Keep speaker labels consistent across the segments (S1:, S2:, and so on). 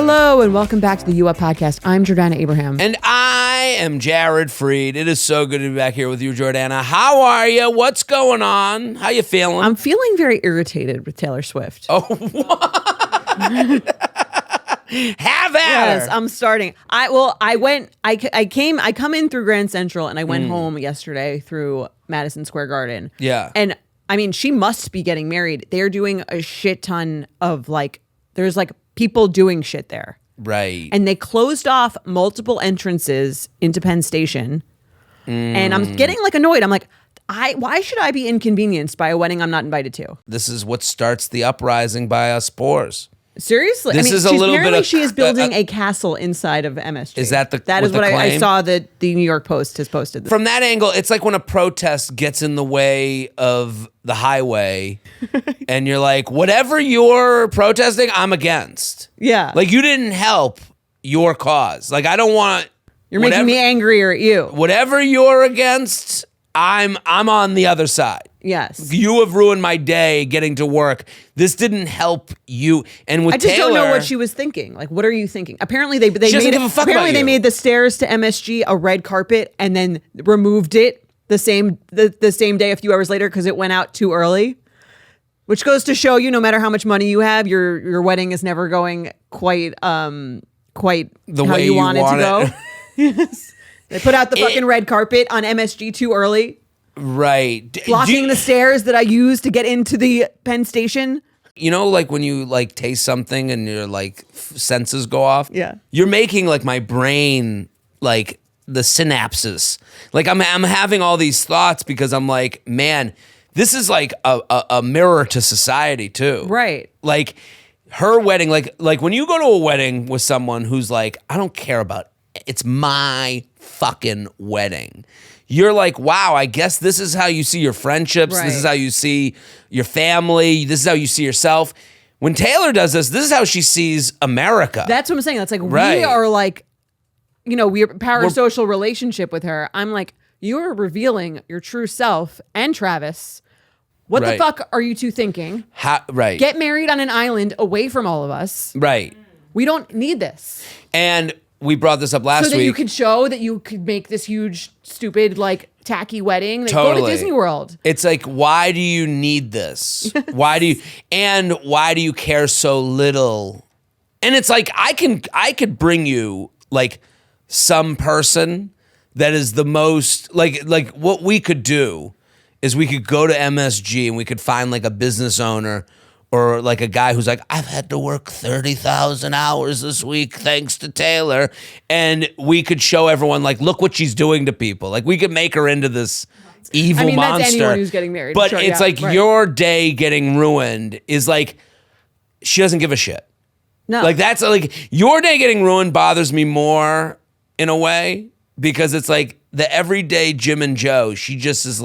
S1: Hello and welcome back to the U Up Podcast. I'm Jordana Abraham.
S2: And I am JaredFreid. It is so good to be back here with you, Jordana. How are you? What's going on? How you feeling?
S1: I'm feeling very irritated with Taylor Swift.
S2: Oh, what? Have at her.
S1: Yes, I'm starting. I come in through Grand Central and I went home yesterday through Madison Square Garden.
S2: Yeah.
S1: And I mean, she must be getting married. They're doing a shit ton of there's people doing shit there.
S2: Right.
S1: And they closed off multiple entrances into Penn Station. And I'm getting annoyed. I'm like, why should I be inconvenienced by a wedding I'm not invited to?
S2: This is what starts the uprising by us poors.
S1: Seriously,
S2: This is a little bit of
S1: she is building a castle inside of MSG.
S2: Is that
S1: that is what I saw that the New York Post has posted.
S2: From that angle, it's like when a protest gets in the way of the highway, and you're like, whatever you're protesting, I'm against.
S1: Yeah,
S2: you didn't help your cause. I don't want.
S1: You're making me angrier at you.
S2: Whatever you're against, I'm on the other side.
S1: Yes.
S2: You have ruined my day getting to work. This didn't help you. And with
S1: I just
S2: Taylor,
S1: don't know what she was thinking. What are you thinking? Apparently they
S2: made
S1: the stairs to MSG a red carpet and then removed it the same day a few hours later because it went out too early. Which goes to show you, no matter how much money you have, your wedding is never going quite the
S2: way
S1: how you want it to go.
S2: Yes.
S1: They put out the fucking red carpet on MSG too early.
S2: Right.
S1: Blocking the stairs that I use to get into the Penn Station.
S2: You know, when you taste something and your senses go off?
S1: Yeah.
S2: You're making my brain the synapses. I'm having all these thoughts because I'm like, man, this is a mirror to society too.
S1: Right.
S2: Her wedding, when you go to a wedding with someone who's I don't care about it's my fucking wedding. You're like, wow, I guess this is how you see your friendships.
S1: Right.
S2: This is how you see your family. This is how you see yourself. When Taylor does this is how she sees America.
S1: That's what I'm saying. That's
S2: right.
S1: We are we're parasocial relationship with her. I'm like, you're revealing your true self and Travis. What the fuck are you two thinking?
S2: Right.
S1: Get married on an island away from all of us.
S2: Right.
S1: We don't need this.
S2: And we brought this up last week.
S1: So that you could show that you could make this huge, stupid, tacky wedding.
S2: Totally.
S1: Go to Disney World.
S2: It's why do you need this? Yes. Why do you care so little? And it's I could bring you some person that is the most what we could do is we could go to MSG and we could find a business owner or a guy who's I've had to work 30,000 hours this week thanks to Taylor. And we could show everyone, look what she's doing to people. We could make her into this evil monster.
S1: That's anyone who's getting married.
S2: But
S1: sure,
S2: it's
S1: right.
S2: Your day getting ruined is she doesn't give a shit.
S1: No.
S2: That's your day getting ruined bothers me more in a way because it's the everyday Jim and Joe, she just is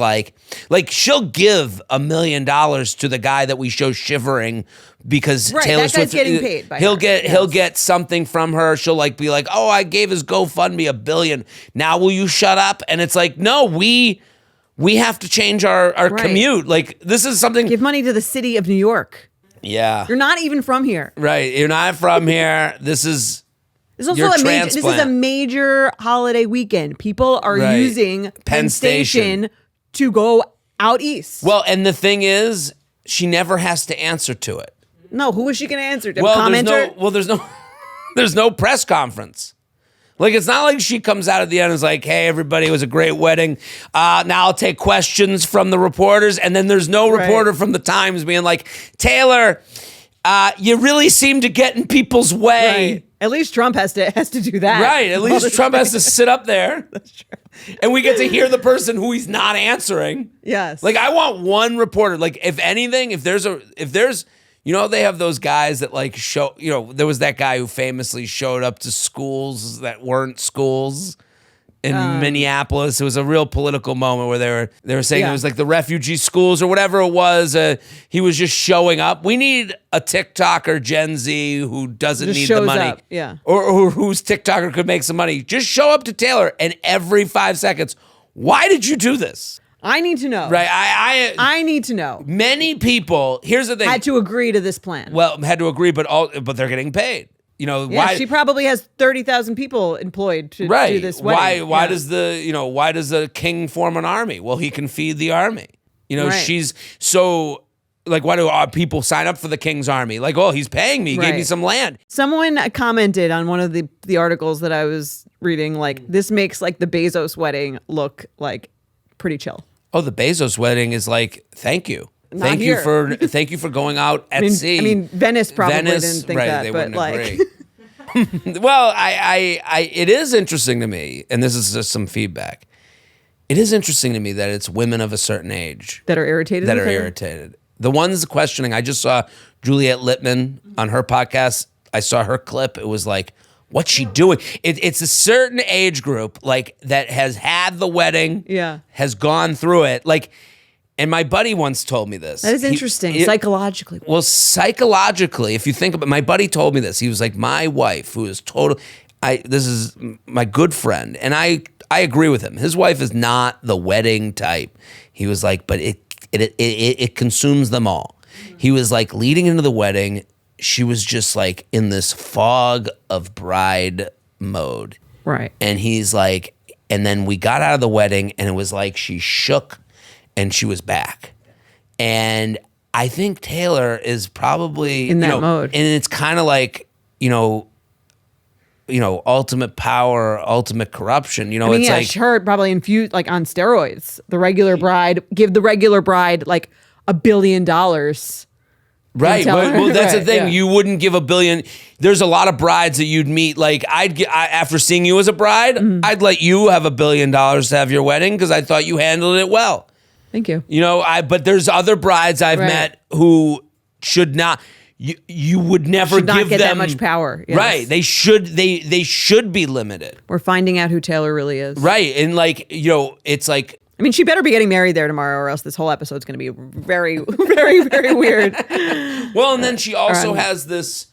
S2: she'll give $1 million to the guy that we show shivering because Taylor Swift
S1: getting paid by
S2: he'll get something from her. She'll be oh, I gave his GoFundMe $1 billion. Now will you shut up? And it's no, we have to change our commute. This is something.
S1: Give money to the city of New York.
S2: Yeah.
S1: You're not even from here.
S2: Right. You're not from here. This is
S1: this is a major holiday weekend. People are using Penn Station to go out east.
S2: Well, and the thing is, she never has to answer to it.
S1: No, who is she going to answer to?
S2: Well,
S1: commenter?
S2: there's no press conference. It's not she comes out at the end and is hey, everybody, it was a great wedding. Now I'll take questions from the reporters. And then there's no reporter from the Times being Taylor, you really seem to get in people's way.
S1: Right. At least Trump has to do that.
S2: Right. At least Trump has to sit up there.
S1: That's true.
S2: And we get to hear the person who he's not answering.
S1: Yes.
S2: I want one reporter. If anything, if there's they have those guys that show, there was that guy who famously showed up to schools that weren't schools in Minneapolis. It was a real political moment where they were saying it was the refugee schools or whatever it was. He was just showing up. We need a TikToker Gen Z who doesn't need the money.
S1: Up. Yeah.
S2: Or whose TikToker could make some money. Just show up to Taylor and every 5 seconds, why did you do this?
S1: I need to know.
S2: Right.
S1: I need to know.
S2: Many people, here's the thing.
S1: Had to agree to this plan.
S2: Well, had to agree, but they're getting paid. Yeah,
S1: why she probably has 30,000 people employed to do this wedding.
S2: Why does the king form an army? Well, he can feed the army. She's so like, why do people sign up for the king's army? Like, oh, he's paying me. He gave me some land.
S1: Someone commented on one of the articles that I was reading, like, this makes like the Bezos wedding look like pretty chill.
S2: Oh, the Bezos wedding is like, thank you. Thank you for going out at sea.
S1: I mean, Venice probably didn't think that,
S2: they
S1: but like,
S2: agree. Well, it is interesting to me, and this is just some feedback. It is interesting to me that it's women of a certain age
S1: that are irritated.
S2: The ones questioning. I just saw Juliette Littman on her podcast. I saw her clip. It was like, what's she doing? It's a certain age group like that has had the wedding, has gone through it, like. And my buddy once told me this.
S1: That is interesting, psychologically.
S2: Well, psychologically, if you think about it, my buddy told me this. He was like, my wife, who is this is my good friend, and I agree with him. His wife is not the wedding type. He was like, but it consumes them all. He was like, leading into the wedding, she was just like in this fog of bride mode.
S1: Right.
S2: And he's like, and then we got out of the wedding, and it was like she shook, and she was back. And I think Taylor is probably
S1: in that mode.
S2: And it's kind of like, ultimate power, ultimate corruption. It's like
S1: her probably infused like on steroids. Give the regular bride like $1 billion.
S2: Right. Well, that's the thing. Yeah. You wouldn't give $1 billion. There's a lot of brides that you'd meet. Like after seeing you as a bride, I'd let you have $1 billion to have your wedding because I thought you handled it well.
S1: Thank you.
S2: But there's other brides I've met who should not. You would never
S1: should not
S2: give
S1: get
S2: them
S1: that much power. Yes.
S2: Right. They should be limited.
S1: We're finding out who Taylor really is.
S2: Right. And like, it's like,
S1: I mean, she better be getting married there tomorrow, or else this whole episode's going to be very, very, very weird.
S2: Well, and then she also has this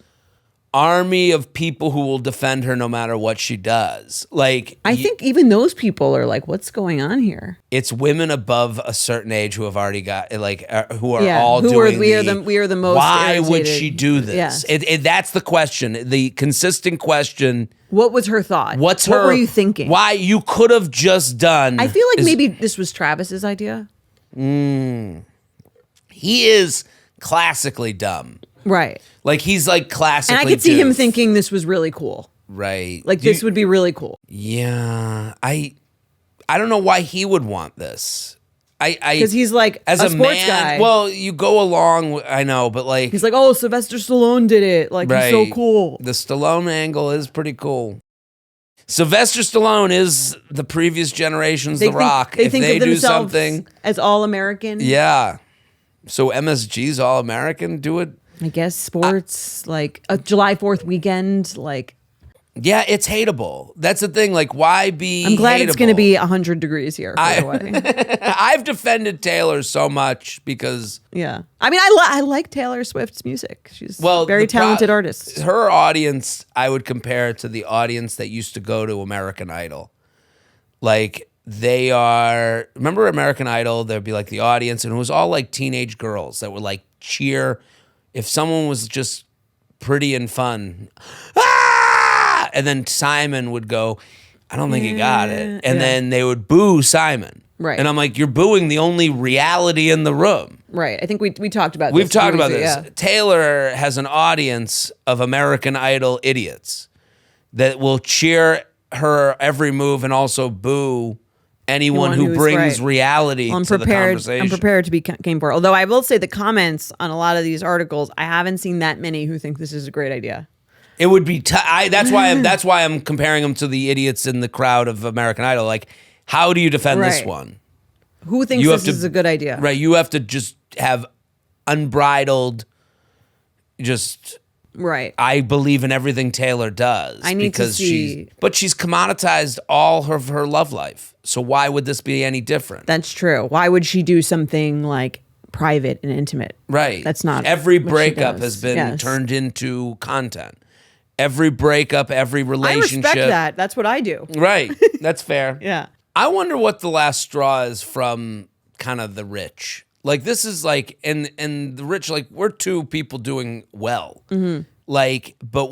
S2: army of people who will defend her no matter what she does. Like,
S1: I think even those people are like, what's going on here?
S2: It's women above a certain age who have already got who are all doing
S1: we are the most
S2: why
S1: irritated.
S2: Would she do this?
S1: Yes.
S2: That's the question, the consistent question.
S1: What was her thought?
S2: What
S1: were you thinking?
S2: Why you could have just done.
S1: I feel like maybe this was Travis's idea.
S2: He is classically dumb.
S1: Right.
S2: Like he's like classically.
S1: And I could see him thinking this was really cool.
S2: Right.
S1: Like this would be really cool.
S2: Yeah. I don't know why he would want this.
S1: Because he's like
S2: as
S1: a sports
S2: man,
S1: guy.
S2: Well, you go along. I know, but like
S1: he's like, oh, Sylvester Stallone did it. Like he's so cool.
S2: The Stallone angle is pretty cool. Sylvester Stallone is the previous generation's The Rock.
S1: They think
S2: they
S1: of
S2: do
S1: themselves
S2: something
S1: as all American.
S2: Yeah. So MSG's all American. Do it.
S1: I guess sports, like a July 4th weekend, like.
S2: Yeah, it's hateable. That's the thing. Like, why be
S1: I'm glad
S2: hateable?
S1: It's going to be 100 degrees here for the wedding.
S2: I've defended Taylor so much because...
S1: Yeah. I mean, I like Taylor Swift's music. She's a very talented artist.
S2: Her audience, I would compare to the audience that used to go to American Idol. Like, they are... Remember American Idol? There'd be like the audience, and it was all like teenage girls that would like cheer... If someone was just pretty and fun, and then Simon would go, I don't think he got it. And then they would boo Simon.
S1: Right.
S2: And I'm like, you're booing the only reality in the room.
S1: Right. I think we talked about this.
S2: We've talked about this.
S1: Yeah.
S2: Taylor has an audience of American Idol idiots that will cheer her every move and also boo anyone who brings reality to the conversation.
S1: I'm prepared to be game for it. Although I will say the comments on a lot of these articles, I haven't seen that many who think this is a great idea.
S2: It would be. That's why I'm comparing them to the idiots in the crowd of American Idol. Like, how do you defend this one?
S1: Who thinks this is a good idea?
S2: Right. You have to just have unbridled. Just.
S1: Right.
S2: I believe in everything Taylor does.
S1: I need to see.
S2: But she's commoditized all of her love life. So why would this be any different?
S1: That's true. Why would she do something like private and intimate?
S2: Right.
S1: That's not
S2: every breakup has been turned into content. Every breakup, every relationship.
S1: I respect that. That's what I do.
S2: Right. That's fair.
S1: Yeah.
S2: I wonder what the last straw is from kind of the rich. Like this is like, and the rich, like we're two people doing well. Mm-hmm. Like, but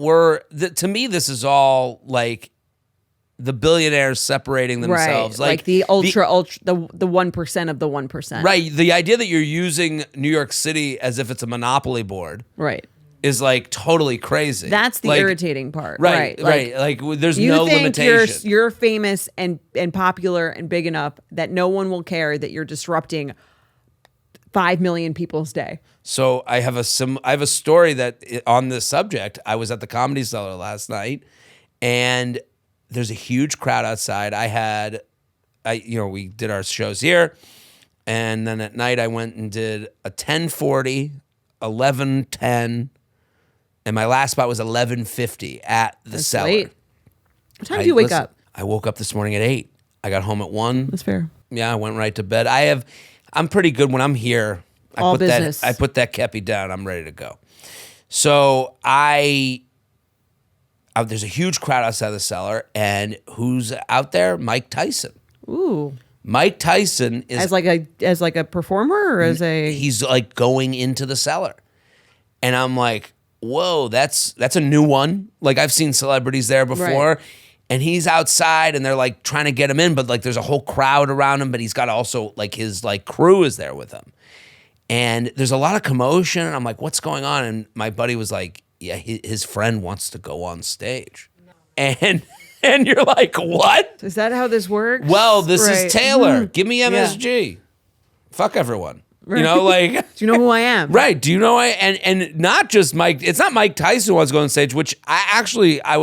S2: to me, this is all like the billionaires separating themselves.
S1: Right. Like the ultra, the 1% of the 1%.
S2: Right. The idea that you're using New York City as if it's a monopoly board.
S1: Right.
S2: Is like totally crazy.
S1: That's the irritating part.
S2: Right. Like there's no limitation.
S1: You're famous and popular and big enough that no one will care that you're disrupting 5 million people's day.
S2: So I have a story that on this subject. I was at the Comedy Cellar last night, and there's a huge crowd outside. We did our shows here, and then at night I went and did a 10:40, 11:10. And my last spot was 11:50 at the Cellar.
S1: Late. What time do you wake up?
S2: I woke up this morning at 8. I got home at 1.
S1: That's fair.
S2: Yeah, I went right to bed. I'm pretty good when I'm here. I put that kepi down. I'm ready to go. So there's a huge crowd outside the Cellar, and who's out there? Mike Tyson.
S1: Ooh.
S2: Mike Tyson is
S1: as like a performer or as a
S2: he's like going into the Cellar, and I'm like, whoa, that's a new one. Like I've seen celebrities there before,
S1: right.
S2: And he's outside and they're like trying to get him in, but like there's a whole crowd around him, but he's got also like his like crew is there with him. And there's a lot of commotion, and I'm like, what's going on? And my buddy was like, yeah, his friend wants to go on stage. No. And you're like, what?
S1: Is that how this works?
S2: Well, this is Taylor. Give me MSG. Yeah. Fuck everyone. Right. You know, like,
S1: do you know who I am?
S2: Right. Do you know and not just Mike, it's not Mike Tyson who wants to go on stage, which I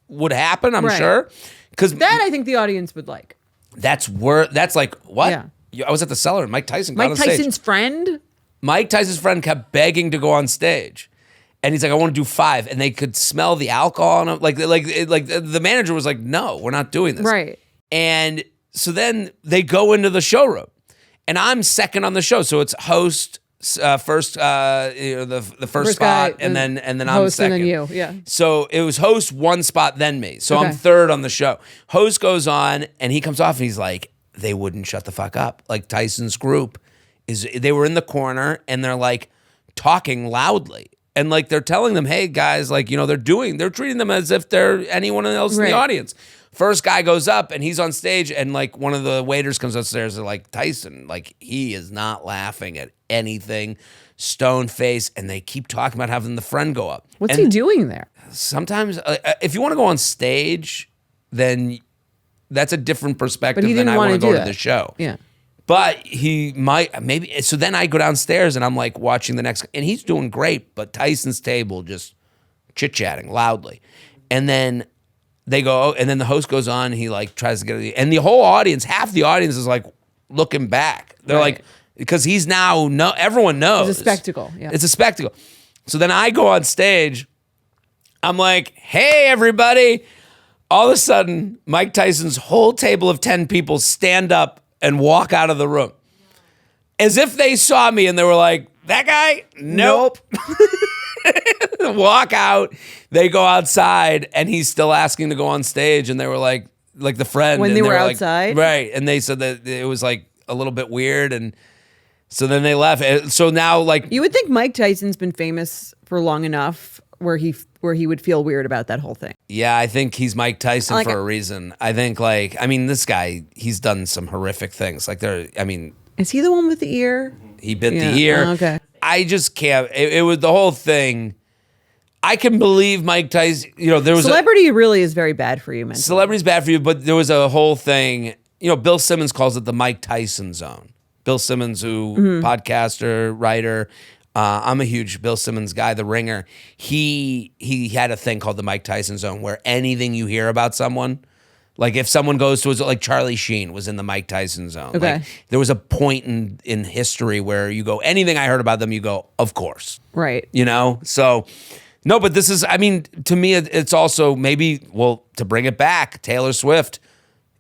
S2: would happen, I'm sure. Because
S1: that I think the audience would like.
S2: That's like, what? Yeah. I was at the Cellar and Mike Tyson got on stage.
S1: Mike Tyson's friend?
S2: Mike Tyson's friend kept begging to go on stage. And he's like, I want to do 5. And they could smell the alcohol on him. Like the manager was like, no, we're not doing this.
S1: Right.
S2: And so then they go into the showroom. And I'm second on the show, so it's host first, the first spot,
S1: guy,
S2: and then I'm
S1: host
S2: second.
S1: And then you, yeah.
S2: So it was host 1 spot, then me. So I'm third on the show. Host goes on, and he comes off, and he's like, they wouldn't shut the fuck up. Like Tyson's group they were in the corner, and they're like talking loudly, and like they're telling them, hey guys, like they're treating them as if they're anyone else in the audience. First guy goes up and he's on stage, and like one of the waiters comes upstairs and like, Tyson, like he is not laughing at anything, stone face, and they keep talking about having the friend go up.
S1: What's he doing there?
S2: Sometimes if you want to go on stage, then that's a different perspective than I
S1: want
S2: to go to the show.
S1: Yeah.
S2: But he might, maybe, so then I go downstairs and I'm like watching the next, and he's doing great, but Tyson's table just chit-chatting loudly. And then they go, and then the host goes on, and he like tries to get it, and the whole audience, half the audience is like looking back. They're like, because he's now, everyone knows.
S1: It's a spectacle. Yeah.
S2: It's a spectacle. So then I go on stage, I'm like, hey, everybody. All of a sudden, Mike Tyson's whole table of 10 people stand up and walk out of the room. As if they saw me and they were like, that guy? Nope. Walk out. They go outside and he's still asking to go on stage. And they were like the friend.
S1: When they were outside?
S2: Like, right. And they said that it was like a little bit weird. And so then they left. So now like.
S1: You would think Mike Tyson's been famous for long enough where he would feel weird about that whole thing.
S2: Yeah, I think he's Mike Tyson for a reason. I think this guy, he's done some horrific things. Like
S1: is he the one with the ear?
S2: He bit the ear.
S1: Oh, okay.
S2: I just can't. It was the whole thing. I can believe Mike Tyson. There was
S1: celebrity really is very bad for you, man.
S2: Celebrity's bad for you, but there was a whole thing. Bill Simmons calls it the Mike Tyson zone. Bill Simmons, who podcaster, writer. I'm a huge Bill Simmons guy, The Ringer. He had a thing called the Mike Tyson zone, where anything you hear about someone, like if someone goes to, like Charlie Sheen was in the Mike Tyson zone.
S1: Okay.
S2: Like, there was a point in history where you go, anything I heard about them, you go, of course.
S1: Right.
S2: So, no, but this is, to me, it's also maybe, to bring it back, Taylor Swift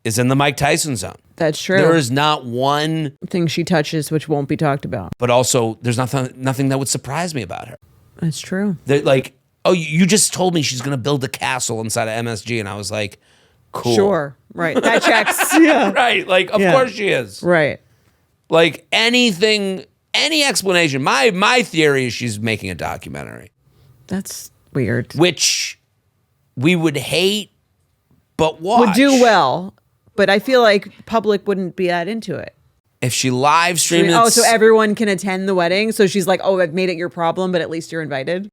S2: is in the Mike Tyson zone.
S1: That's true.
S2: There is not one
S1: thing she touches which won't be talked about.
S2: But also, there's nothing that would surprise me about her.
S1: That's true.
S2: They're like, oh, you just told me she's going to build a castle inside of MSG. And I was like, cool.
S1: Sure. Right. That checks. Yeah.
S2: Right. Like, of course she is.
S1: Right.
S2: Like any explanation. My theory is she's making a documentary.
S1: That's Weird.
S2: which we would hate, but watch.
S1: Would do well, but I feel like public wouldn't be that into it.
S2: If she live streamed it.
S1: So everyone can attend the wedding. So she's like, oh, I've made it your problem, but at least you're invited.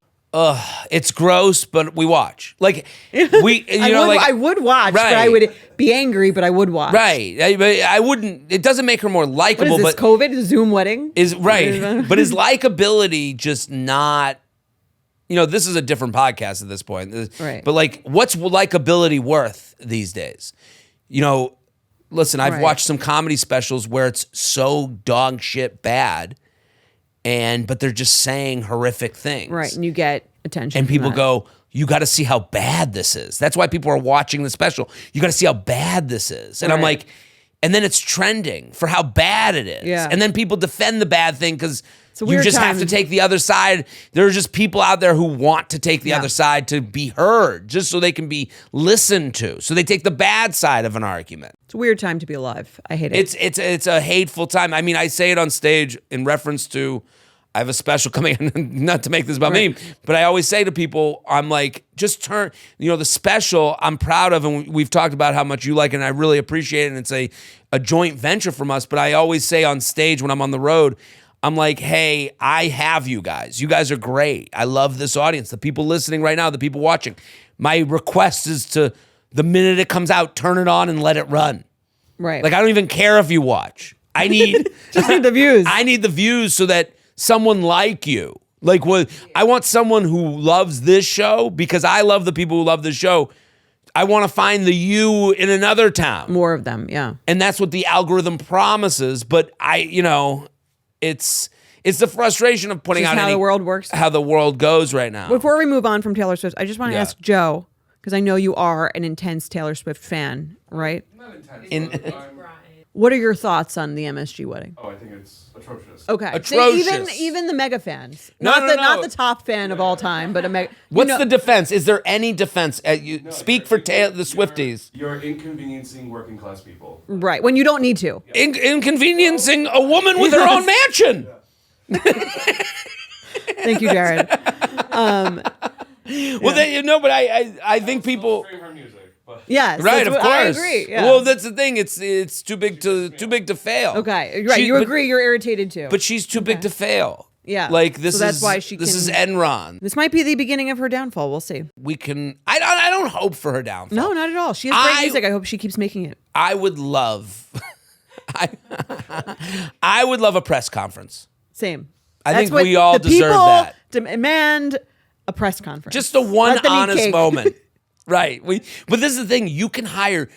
S2: It's gross, but we watch. Like we,
S1: I would watch,
S2: right.
S1: but I would be angry, but I would watch.
S2: Right. I wouldn't. It doesn't make her more
S1: What
S2: likable.
S1: is this,
S2: but
S1: COVID? Zoom wedding?
S2: is right. But is likability just not? This is a different podcast at this point.
S1: Right.
S2: But like, what's likability worth these days? Listen, I've watched some comedy specials where it's so dog shit bad, but they're just saying horrific things.
S1: Right, and you get attention.
S2: And people
S1: that.
S2: go, you got to see how bad this is. That's why people are watching the special. You got to see how bad this is. And I'm like, and then it's trending for how bad it is.
S1: Yeah.
S2: And then people defend the bad thing because you just have to
S1: time.
S2: take the other side. There are just people out there who want to take the other side to be heard, just so they can be listened to. So they take the bad side of an argument.
S1: It's a weird time to be alive. I hate it.
S2: It's a hateful time. I mean, I say it on stage in reference to, I have a special coming in, not to make this about me, but I always say to people, I'm like, just turn, the special I'm proud of, and we've talked about how much you like it, and I really appreciate it, and it's a joint venture from us, but I always say on stage when I'm on the road, I'm like, hey, I have you guys. You guys are great. I love this audience. The people listening right now, the people watching. My request is to, the minute it comes out, turn it on and let it run.
S1: Right.
S2: Like, I don't even care if you watch. I need
S1: just need the views.
S2: I need the views so that someone like you, I want someone who loves this show because I love the people who love this show. I want to find the you in another town.
S1: More of them, yeah.
S2: And that's what the algorithm promises. But it's the frustration of putting out
S1: how the world works.
S2: How the world goes right now.
S1: Before we move on from Taylor Swift, I just want to ask Joe, because I know you are an intense Taylor Swift fan, right?
S3: Not intense.
S1: What are your thoughts on the MSG wedding?
S3: Oh, I think it's atrocious.
S1: Okay.
S2: Atrocious.
S1: So even the mega fans.
S2: No.
S1: Not the top fan of all time, but a mega.
S2: What's the defense? Is there any defense? Speak for the Swifties.
S3: You're inconveniencing working class people.
S1: Right. When you don't need to.
S2: Inconveniencing a woman with her own mansion.
S1: Thank you, Jared.
S2: But I think people.
S3: Stream her music, but
S1: Yes.
S2: Right, of course.
S1: I agree. Yeah.
S2: Well, that's the thing. It's too big to fail.
S1: Okay. Right. You agree. You're irritated too.
S2: But she's too big to fail.
S1: Yeah.
S2: Like this
S1: So that's
S2: is
S1: why she
S2: this is
S1: can-
S2: Enron.
S1: this might be the beginning of her downfall. We'll see.
S2: We can. I don't hope for her downfall.
S1: No, not at all. She has great music. I hope she keeps making it.
S2: I would love. I would love a press conference.
S1: Same.
S2: I
S1: That's
S2: think
S1: what
S2: we all
S1: the
S2: deserve
S1: people
S2: that.
S1: Demand a press conference.
S2: Just the one
S1: Let them eat
S2: honest
S1: cake.
S2: moment. Right. But this is the thing. You can hire.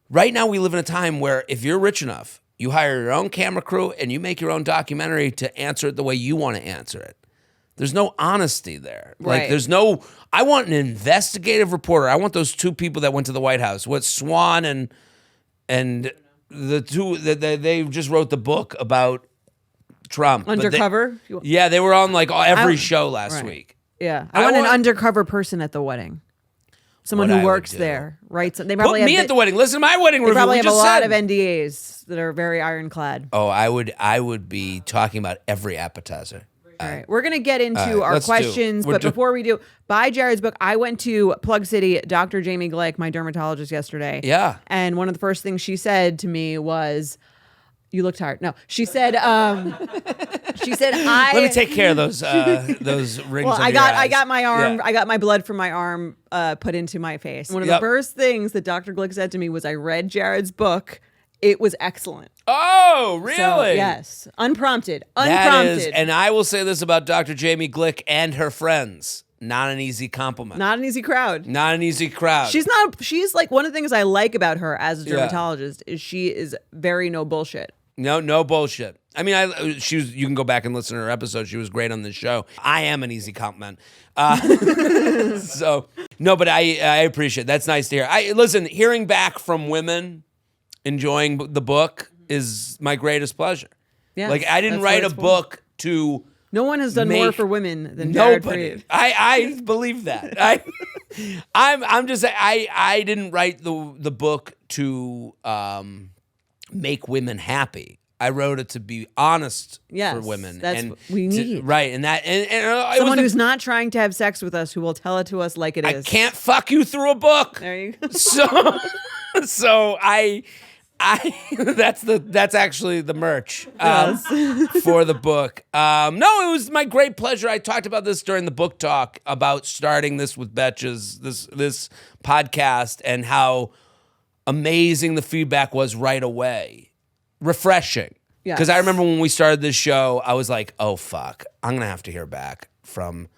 S2: Right now, we live in a time where if you're rich enough, you hire your own camera crew and you make your own documentary to answer it the way you want to answer it. There's no honesty there. Like,
S1: Right.
S2: there's no. I want an investigative reporter. I want those two people that went to the White House. What Swan and the two that they just wrote the book about Trump. But
S1: Undercover?
S2: they were on like every show last week.
S1: Yeah.
S2: I
S1: I want an
S2: want-
S1: undercover person at the wedding. Someone
S2: What I
S1: who
S2: would
S1: works
S2: do.
S1: there, right? So they
S2: Put
S1: probably
S2: me
S1: have
S2: at the wedding. Listen to my wedding
S1: They
S2: review.
S1: probably
S2: We
S1: have a
S2: just
S1: lot
S2: said.
S1: of NDAs that are very ironclad.
S2: Oh, I would be talking about every appetizer.
S1: All right, we're gonna get into our
S2: let's do.
S1: questions,
S2: We're
S1: but
S2: do-
S1: before we do, buy Jared's book. I went to Plug City, Dr. Jamie Glick, my dermatologist, yesterday.
S2: Yeah.
S1: and one of the first things she said to me was, "You look tired." No, she said, "She said I."
S2: Let me take care of those rings.
S1: Well,
S2: under
S1: I got
S2: your eyes.
S1: my arm.
S2: Yeah.
S1: I got my blood from my arm put into my face. One of the
S2: Yep.
S1: first things that Dr. Glick said to me was, "I read Jared's book. It was excellent."
S2: Oh, really?
S1: So, yes, unprompted.
S2: That is, and I will say this about Dr. Jamie Glick and her friends: not an easy compliment.
S1: Not an easy crowd.
S2: Not an easy crowd.
S1: She's like, one of the things I like about her as a dermatologist is she is very no bullshit.
S2: No bullshit. I mean, you can go back and listen to her episode. She was great on this show. I am an easy compliment. So no, but I appreciate it. That's nice to hear. Listen, hearing back from women enjoying the book is my greatest pleasure.
S1: Yeah,
S2: Like I didn't write a book to.
S1: No one has done more
S2: Make
S1: for women than Jared
S2: Nobody.
S1: Freid.
S2: I believe that. I'm just saying I didn't write the book to make women happy. I wrote it to be honest
S1: Yes,
S2: for women.
S1: that's
S2: and
S1: what we
S2: to-
S1: need.
S2: right. And that, and it
S1: Someone
S2: was
S1: who's not trying to have sex with us, who will tell it to us like it
S2: I
S1: is.
S2: can't fuck you through a book.
S1: There you go.
S2: So I that's actually the merch for the book. No, it was my great pleasure. I talked about this during the book talk about starting this with Betches, this podcast, and how amazing the feedback was right away. Refreshing.
S1: Yes.
S2: Because I remember when we started this show, I was like, oh fuck, I'm gonna have to hear back from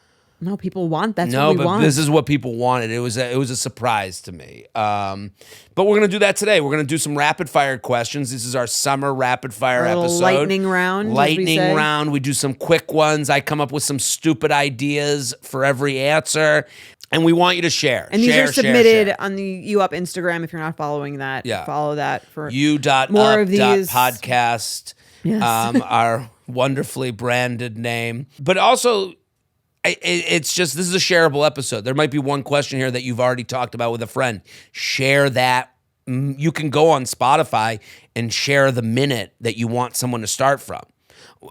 S1: No, people want that's
S2: no,
S1: what we
S2: but
S1: want.
S2: this is what people wanted. It was a surprise to me. But we're gonna do that today. We're gonna do some rapid fire questions. This is our summer rapid fire
S1: Our little
S2: episode.
S1: lightning round, as we
S2: Lightning
S1: say.
S2: round. We do some quick ones. I come up with some stupid ideas for every answer, and we want you to share.
S1: And these
S2: Share,
S1: are submitted
S2: share.
S1: on the You Up Instagram. If you're not following that,
S2: Yeah.
S1: follow that for
S2: More
S1: of these.
S2: podcast.
S1: Yes.
S2: Our wonderfully branded name, but also. It's just, this is a shareable episode. There might be one question here that you've already talked about with a friend. Share that. You can go on Spotify and share the minute that you want someone to start from.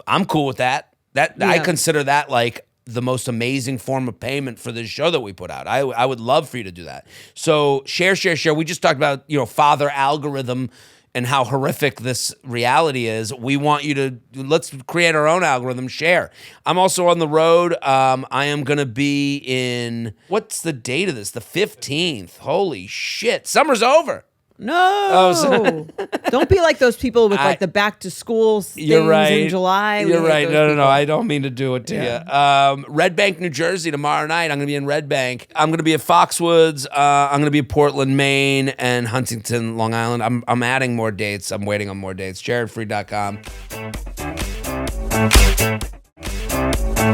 S2: I'm cool with that. I consider that like the most amazing form of payment for this show that we put out. I would love for you to do that. So share. We just talked about, father algorithm and how horrific this reality is. We want you to, let's create our own algorithm, share. I'm also on the road. I am going to be in, what's the date of this? The 15th. Holy shit. Summer's over.
S1: No, don't be like those people with like the back to school things in July.
S2: You're right. No. I don't mean to do it to you. Red Bank, New Jersey tomorrow night. I'm going to be in Red Bank. I'm going to be at Foxwoods. I'm going to be at Portland, Maine, and Huntington, Long Island. I'm adding more dates. I'm waiting on more dates. JaredFreid.com.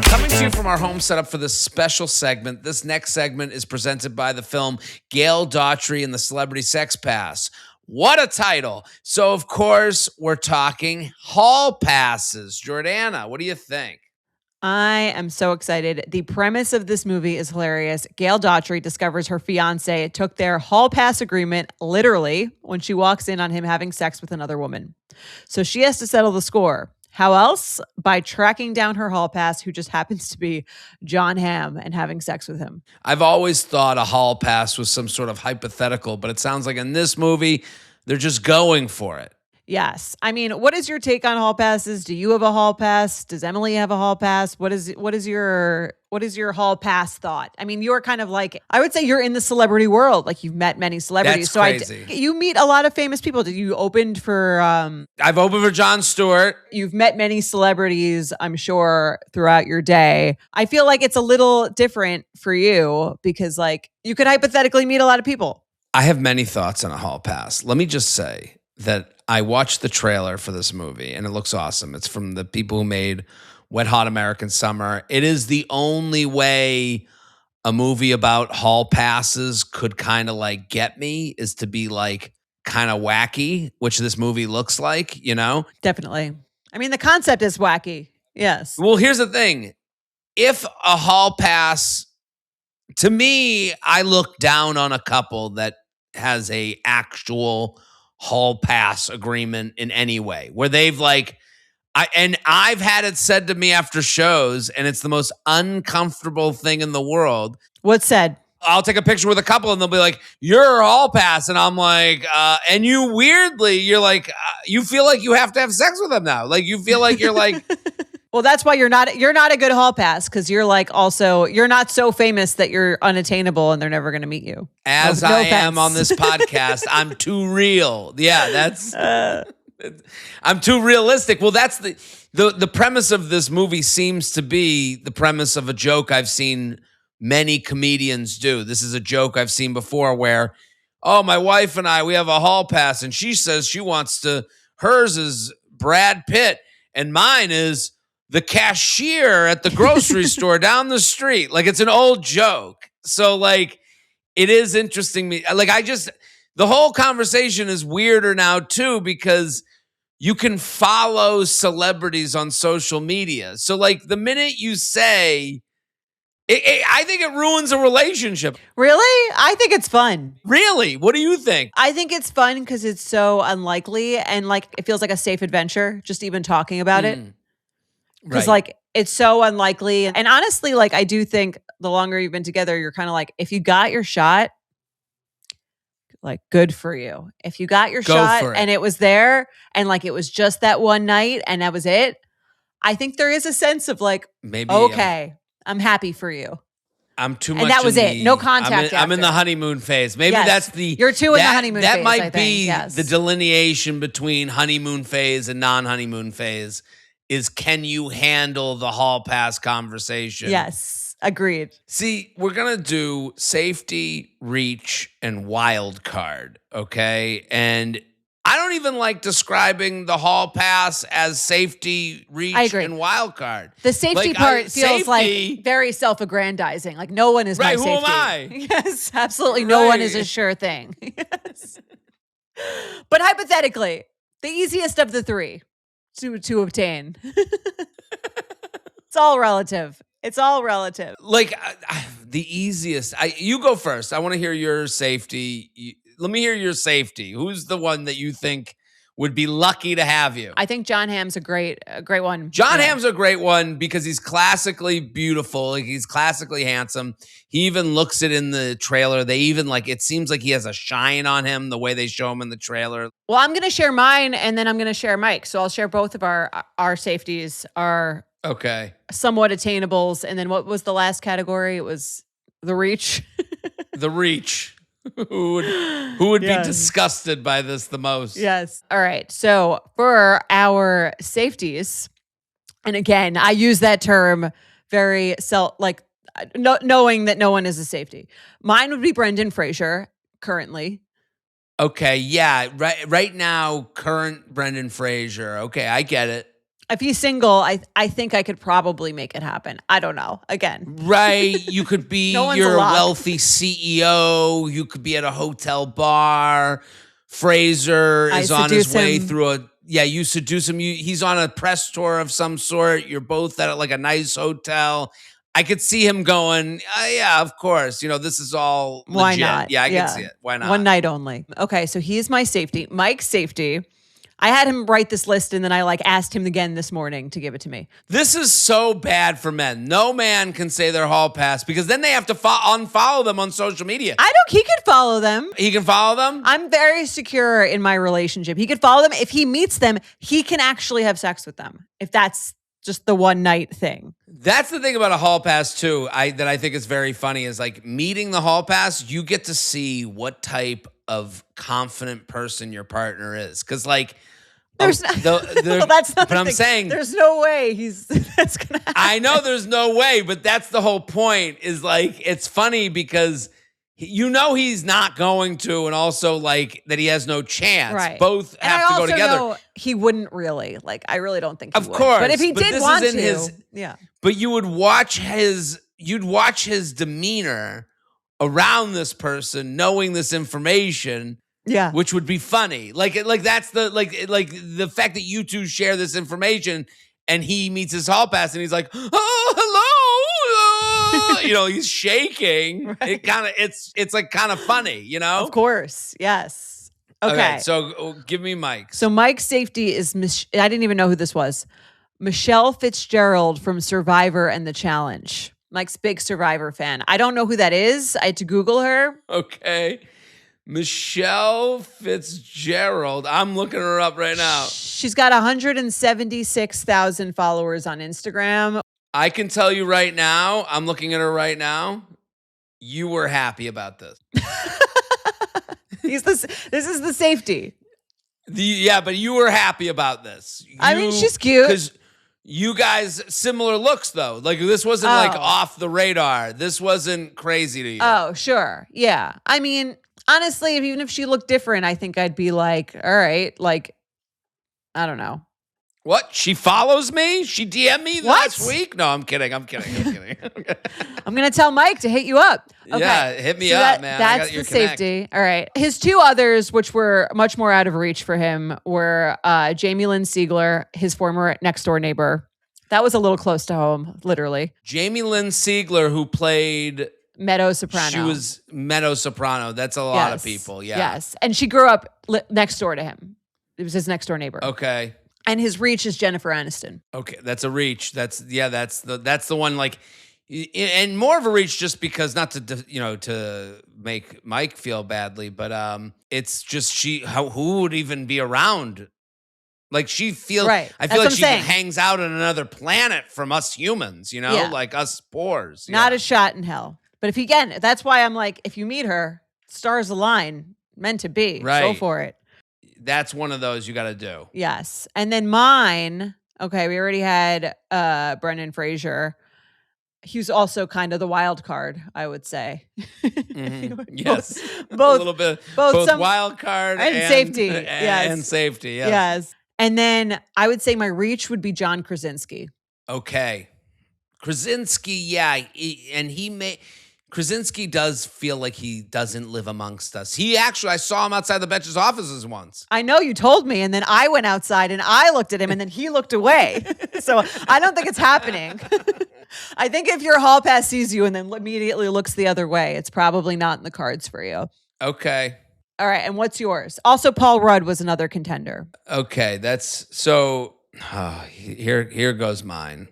S2: Coming to you from our home setup for this special segment. This next segment is presented by the film Gail Daughtry and the Celebrity Sex Pass. What a title. So, of course, we're talking hall passes. Jordana, what do you think?
S1: I am so excited. The premise of this movie is hilarious. Gail Daughtry discovers her fiance took their hall pass agreement literally when she walks in on him having sex with another woman. So she has to settle the score. How else? By tracking down her hall pass, who just happens to be John Hamm, and having sex with him.
S2: I've always thought a hall pass was some sort of hypothetical, but it sounds like in this movie, they're just going for it.
S1: Yes. I mean, what is your take on hall passes? Do you have a hall pass? Does Emily have a hall pass? What is your hall pass thought? I mean, you're kind of like, I would say you're in the celebrity world. Like, you've met many celebrities.
S2: That's crazy.
S1: You meet a lot of famous people. Did you opened for
S2: I've opened for Jon Stewart.
S1: You've met many celebrities, I'm sure, throughout your day. I feel like it's a little different for you because like you could hypothetically meet a lot of people.
S2: I have many thoughts on a hall pass. Let me just say that I watched the trailer for this movie and it looks awesome. It's from the people who made Wet Hot American Summer. It is the only way a movie about hall passes could kind of like get me, is to be like kind of wacky, which this movie looks like,
S1: Definitely. I mean, the concept is wacky. Yes.
S2: Well, here's the thing. If a hall pass, to me, I look down on a couple that has a actual hall pass agreement in any way, where they've like, I've had it said to me after shows, and it's the most uncomfortable thing in the world.
S1: What's said?
S2: I'll take a picture with a couple and they'll be like, you're a hall pass. And I'm like, and you weirdly, you're like, you feel like you have to have sex with them now. Like, you feel like you're like,
S1: Well, that's why you're not a good hall pass, because you're like also you're not so famous that you're unattainable and they're never going to meet you.
S2: As
S1: No
S2: I
S1: offense.
S2: am on this podcast, I'm too real. Yeah, that's I'm too realistic. Well, that's the premise of this movie seems to be the premise of a joke I've seen many comedians do. This is a joke I've seen before where, oh, my wife and I, we have a hall pass, and she says hers is Brad Pitt, and mine is the cashier at the grocery store down the street. Like, it's an old joke. So, like, it is interesting. The whole conversation is weirder now, too, because you can follow celebrities on social media. So, like, the minute you say I think it ruins a relationship.
S1: Really? I think it's fun.
S2: Really? What do you think?
S1: I think it's fun because it's so unlikely and like it feels like a safe adventure just even talking about it. Because like it's so unlikely. And honestly, like I do think the longer you've been together, you're kind of like, if you got your shot, like good for you. If you got your shot and it was there and like it was just that one night and that was it, I think there is a sense of like, maybe okay, I'm happy for you.
S2: I'm too much.
S1: And that was it. No contact.
S2: I'm in the honeymoon phase. Maybe that's the.
S1: You're too in the honeymoon phase.
S2: That might be the delineation between honeymoon phase and non-honeymoon phase. Is can you handle the hall pass conversation?
S1: Yes, agreed.
S2: See, we're gonna do safety, reach, and wild card. Okay, and I don't even like describing the hall pass as safety, reach, and wild card.
S1: The safety part feels like very self-aggrandizing. Like no one is my safety.
S2: Who am I?
S1: Yes, absolutely. No one is a sure thing. Yes. But hypothetically, the easiest of the three to obtain. It's all relative. It's all relative.
S2: Like the easiest. You go first. I want to hear your safety. Let me hear your safety. Who's the one that you think would be lucky to have you?
S1: I think John Hamm's a great one.
S2: John Hamm's a great one because he's classically beautiful. Like he's classically handsome. He even looks it in the trailer. They even like, it seems like he has a shine on him the way they show him in the trailer.
S1: Well, I'm going to share mine and then I'm going to share Mike. So I'll share both of our safeties are somewhat attainables. And then what was the last category? It was the reach.
S2: The reach. Who would be disgusted by this the most?
S1: Yes. All right. So for our safeties, and again, I use that term very knowing that no one is a safety. Mine would be Brendan Fraser currently.
S2: Okay. Yeah. Right now, current Brendan Fraser. Okay. I get it.
S1: If he's single, I think I could probably make it happen. I don't know. Again.
S2: Right. You could be your wealthy CEO. You could be at a hotel bar. Fraser is on his way through you seduce him. He's on a press tour of some sort. You're both at like a nice hotel. I could see him going, yeah, of course. This is all legit.
S1: Why not?
S2: Yeah, I can see it. Why not?
S1: One night only. Okay, so he's my safety. Mike's safety. I had him write this list and then I asked him again this morning to give it to me.
S2: This is so bad for men. No man can say their hall pass because then they have to unfollow them on social media.
S1: He could follow them.
S2: He can follow them?
S1: I'm very secure in my relationship. He could follow them. If he meets them, he can actually have sex with them. If that's just the one night thing.
S2: That's the thing about a hall pass too, that I think is very funny is like meeting the hall pass, you get to see what type of confident person your partner is. Cause like,
S1: that's not but
S2: I'm saying
S1: there's no way that's gonna happen.
S2: I know there's no way, but that's the whole point is like, it's funny because he's not going to, and also like that he has no chance. Right. Both have to go together.
S1: Know he wouldn't really I really don't think he would.
S2: Of course.
S1: But if he did want to,
S2: But you would watch you'd watch his demeanor around this person, knowing this information.
S1: Yeah.
S2: Which would be funny. Like that's the the fact that you two share this information and he meets his hall pass and he's like, "Oh, hello." He's shaking. Right. It's like kind of funny,
S1: Of course. Yes. Okay.
S2: So give me Mike.
S1: So Mike's safety is I didn't even know who this was. Michelle Fitzgerald from Survivor and The Challenge. Mike's big Survivor fan. I don't know who that is. I had to Google her.
S2: Okay. Michelle Fitzgerald. I'm looking her up right now.
S1: She's got 176,000 followers on Instagram.
S2: I can tell you right now, I'm looking at her right now. You were happy about this.
S1: This is the safety.
S2: But you were happy about this.
S1: She's cute.
S2: Because you guys, similar looks though. Like this wasn't off the radar. This wasn't crazy to you.
S1: Oh, sure. Yeah. Honestly, even if she looked different, I think I'd be like, all right, I don't know.
S2: What? She follows me? She DM'd me last week? No, I'm kidding. I'm going
S1: to tell Mike to hit you up. Okay.
S2: Yeah, hit me up, man.
S1: That's the safety. All right. His two others, which were much more out of reach for him, were Jamie Lynn Siegler, his former next door neighbor. That was a little close to home, literally.
S2: Jamie Lynn Sigler, who played
S1: Meadow Soprano.
S2: She was Meadow Soprano. That's a lot of people. Yeah.
S1: Yes. And she grew up next door to him. It was his next door neighbor.
S2: Okay.
S1: And his reach is Jennifer Aniston.
S2: Okay. That's a reach. That's the one, like, and more of a reach just because not to make Mike feel badly, but it's just who would even be around? Like she feels,
S1: right.
S2: I feel
S1: That's
S2: like she hangs out on another planet from us humans, like us spores.
S1: Not a shot in hell. But that's why I'm like, if you meet her, stars align, meant to be.
S2: Right.
S1: Go for it.
S2: That's one of those you got to do.
S1: Yes. And then mine, okay, we already had Brendan Fraser. He's also kind of the wild card, I would say.
S2: Mm-hmm. Yes.
S1: Both,
S2: a little bit.
S1: Both
S2: wild card
S1: and safety. Yes.
S2: And safety. Yes.
S1: Yes. And then I would say my reach would be John Krasinski.
S2: Okay. Krasinski, yeah. Krasinski does feel like he doesn't live amongst us. I saw him outside the Betches offices once.
S1: I know, you told me, and then I went outside and I looked at him and then he looked away. So I don't think it's happening. I think if your hall pass sees you and then immediately looks the other way, it's probably not in the cards for you.
S2: Okay.
S1: All right, and what's yours? Also, Paul Rudd was another contender.
S2: Okay, here goes mine.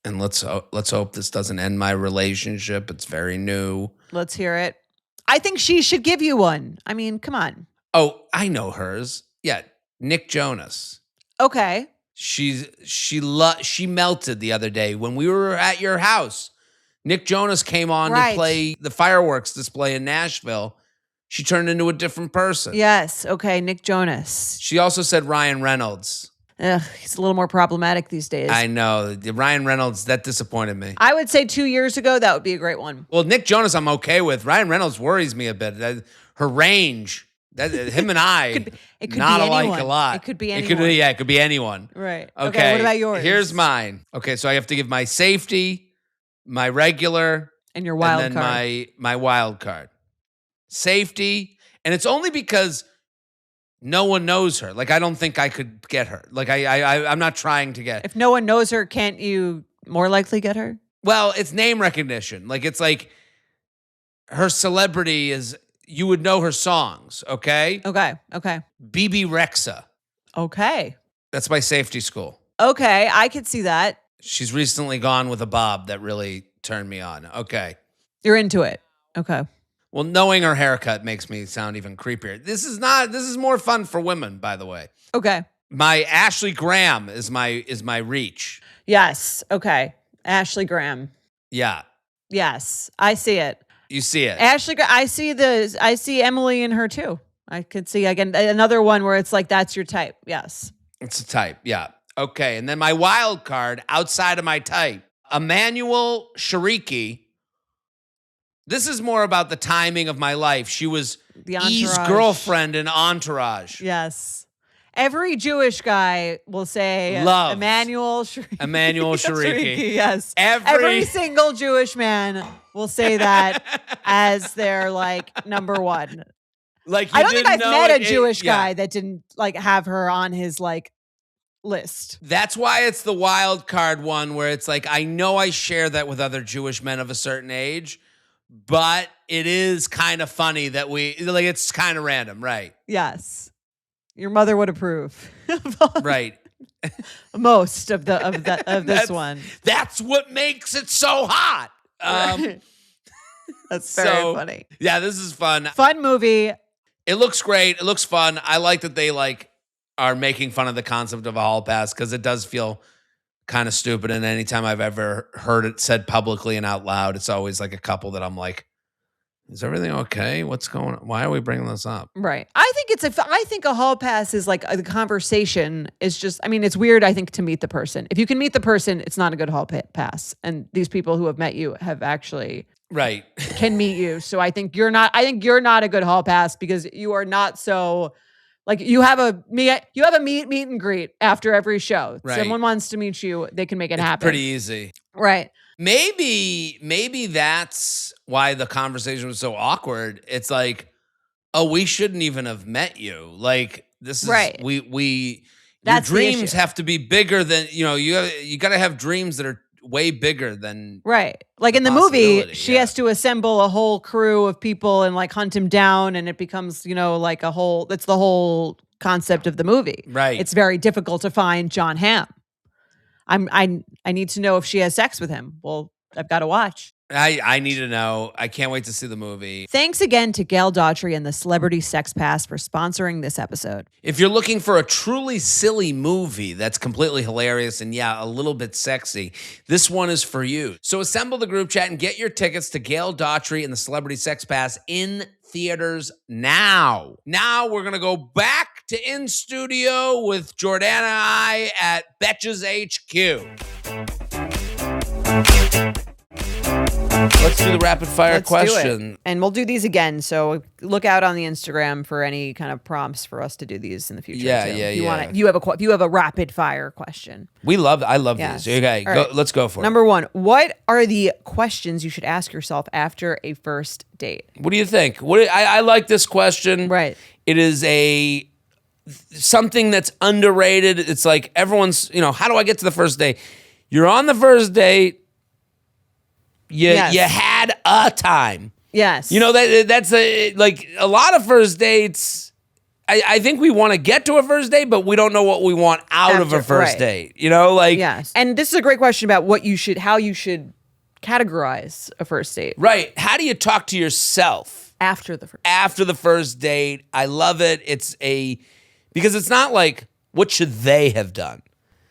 S2: And let's hope this doesn't end my relationship. It's very new.
S1: Let's hear it. I think she should give you one. I mean, come on.
S2: Oh, I know hers. Yeah, Nick Jonas.
S1: Okay.
S2: She melted the other day when we were at your house. Nick Jonas came on to play the fireworks display in Nashville. She turned into a different person.
S1: Yes. Okay, Nick Jonas.
S2: She also said Ryan Reynolds.
S1: He's a little more problematic these days.
S2: I know. Ryan Reynolds, that disappointed me.
S1: I would say 2 years ago, that would be a great one.
S2: Well, Nick Jonas, I'm okay with. Ryan Reynolds worries me a bit. Her range, him and I,
S1: it could
S2: not
S1: be
S2: alike
S1: anyone.
S2: a lot.
S1: It could be anyone.
S2: It could be anyone.
S1: Right.
S2: Okay.
S1: What about yours?
S2: Here's mine. Okay, so I have to give my safety, my regular,
S1: and your wild
S2: and then
S1: card.
S2: my wild card. Safety, and it's only because no one knows her. Like, I don't think I could get her. Like, I'm not trying to get.
S1: If no one knows her, can't you more likely get her?
S2: Well, it's name recognition. Like, it's like her celebrity is, you would know her songs, okay?
S1: Okay.
S2: BB Rexa.
S1: Okay.
S2: That's my safety school.
S1: Okay, I could see that.
S2: She's recently gone with a bob that really turned me on. Okay.
S1: You're into it. Okay.
S2: Well, knowing her haircut makes me sound even creepier. This is more fun for women, by the way.
S1: Okay.
S2: My Ashley Graham is my reach.
S1: Yes. Okay. Ashley Graham.
S2: Yeah.
S1: Yes. I see it.
S2: You see it.
S1: Ashley, I see Emily in her too. I could see again another one where it's like, that's your type. Yes.
S2: It's a type. Yeah. Okay. And then my wild card outside of my type, Emmanuel Shariki. This is more about the timing of my life. She was E's girlfriend in Entourage.
S1: Yes. Every Jewish guy will say
S2: Loves
S1: Emmanuel Shariki.
S2: Emmanuel Shariki.
S1: Yes.
S2: Every
S1: single Jewish man will say that as their like number one.
S2: Like,
S1: I don't think I've met a Jewish guy that didn't like have her on his like list.
S2: That's why it's the wild card one where it's like, I know I share that with other Jewish men of a certain age, but it is kind of funny that it's kind of random, right?
S1: Yes. Your mother would approve.
S2: Right.
S1: Most of this one.
S2: That's what makes it so hot.
S1: That's very funny.
S2: Yeah, this is fun.
S1: Fun movie.
S2: It looks great. It looks fun. I like that they are making fun of the concept of a hall pass because it does feel kind of stupid. And anytime I've ever heard it said publicly and out loud, it's always like a couple that I'm like, is everything okay? What's going on? Why are we bringing this up?
S1: Right. I think a hall pass is like the conversation is just, I mean, it's weird, I think, to meet the person. If you can meet the person, it's not a good hall pass. And these people who have met you have actually
S2: right
S1: can meet you. So I think you're not a good hall pass because you are not so like you have a meet and greet after every show.
S2: Right.
S1: Someone wants to meet you, they can make it happen.
S2: Pretty easy.
S1: Right.
S2: Maybe that's why the conversation was so awkward. It's like, oh, we shouldn't even have met you. Like, this is
S1: right.
S2: we
S1: That's
S2: your
S1: the
S2: dreams
S1: issue.
S2: have to be bigger than, you got to have dreams that are way bigger than
S1: Right. Like in the movie,
S2: possibility,
S1: she
S2: yeah.
S1: has to assemble a whole crew of people and like hunt him down, and it becomes, like that's the whole concept of the movie.
S2: Right.
S1: It's very difficult to find John Hamm. I need to know if she has sex with him. Well, I've got to watch.
S2: I need to know. I can't wait to see the movie.
S1: Thanks again to Gail Daughtry and the Celebrity Sex Pass for sponsoring this episode.
S2: If you're looking for a truly silly movie that's completely hilarious and a little bit sexy, this one is for you. So assemble the group chat and get your tickets to Gail Daughtry and the Celebrity Sex Pass in theaters now. Now we're going to go back to In Studio with Jordana and I at Betches HQ. Let's do the rapid fire
S1: Let's
S2: question.
S1: do it. And we'll do these again. So look out on the Instagram for any kind of prompts for us to do these in the future.
S2: Yeah,
S1: too.
S2: yeah,
S1: if you
S2: yeah.
S1: if you have a rapid fire question.
S2: I love
S1: Yes.
S2: these. Okay,
S1: All right.
S2: let's go for it.
S1: Number 1, what are the questions you should ask yourself after a first date?
S2: What do you think? I like this question.
S1: Right.
S2: It is something that's underrated. It's like everyone's, how do I get to the first date? You're on the first date. You had a time.
S1: Yes.
S2: That's like a lot of first dates. I think we want to get to a first date, but we don't know what we want out of a first date.
S1: Yes. And this is a great question about how you should categorize a first date.
S2: Right. How do you talk to yourself
S1: After the first
S2: after the first date? I love it. Because it's not like, what should they have done?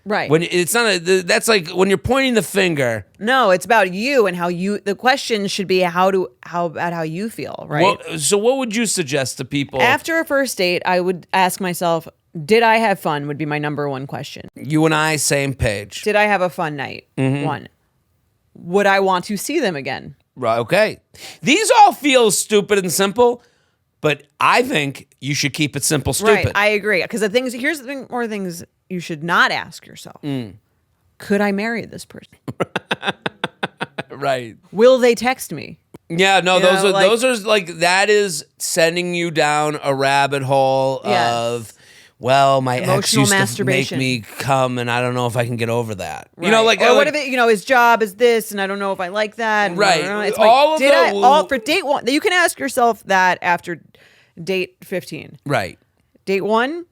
S1: Right.
S2: When it's not that's like when you're pointing the finger.
S1: No, it's about you and the question should be how you feel, right?
S2: So what would you suggest to people?
S1: After a first date, I would ask myself, did I have fun would be my number one question.
S2: You and I, same page.
S1: Did I have a fun night?
S2: Mm-hmm.
S1: 1. Would I want to see them again?
S2: Right, okay. These all feel stupid and simple, but I think you should keep it simple, stupid.
S1: Right, I agree. Because here's the thing, more things you should not ask yourself. Could I marry this person?
S2: Right.
S1: Will they text me?
S2: Yeah, no,
S1: You know,
S2: those are like, that is sending you down a rabbit hole
S1: Yes.
S2: of, well, my ex
S1: Emotional
S2: used to
S1: masturbation.
S2: make me come, and I don't know if I can get over that.
S1: Right.
S2: Or
S1: what if it, his job is this, and I don't know if I like that. and
S2: Right.
S1: It's
S2: All of
S1: for date 1. You can ask yourself that after date 15.
S2: Right.
S1: Date 1,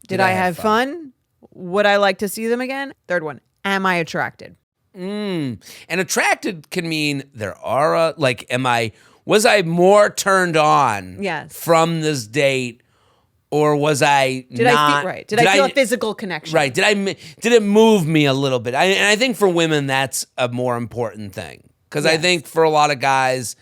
S1: did I have fun? Would I like to see them again? Third one, am I attracted?
S2: And attracted can mean their aura. Like, was I more turned on
S1: Yes.
S2: from this date, or was I
S1: Did
S2: not?
S1: I feel a physical connection?
S2: Right. Did it move me a little bit? And I think for women, that's a more important thing. Because I
S1: Yes.
S2: think for a lot of guys,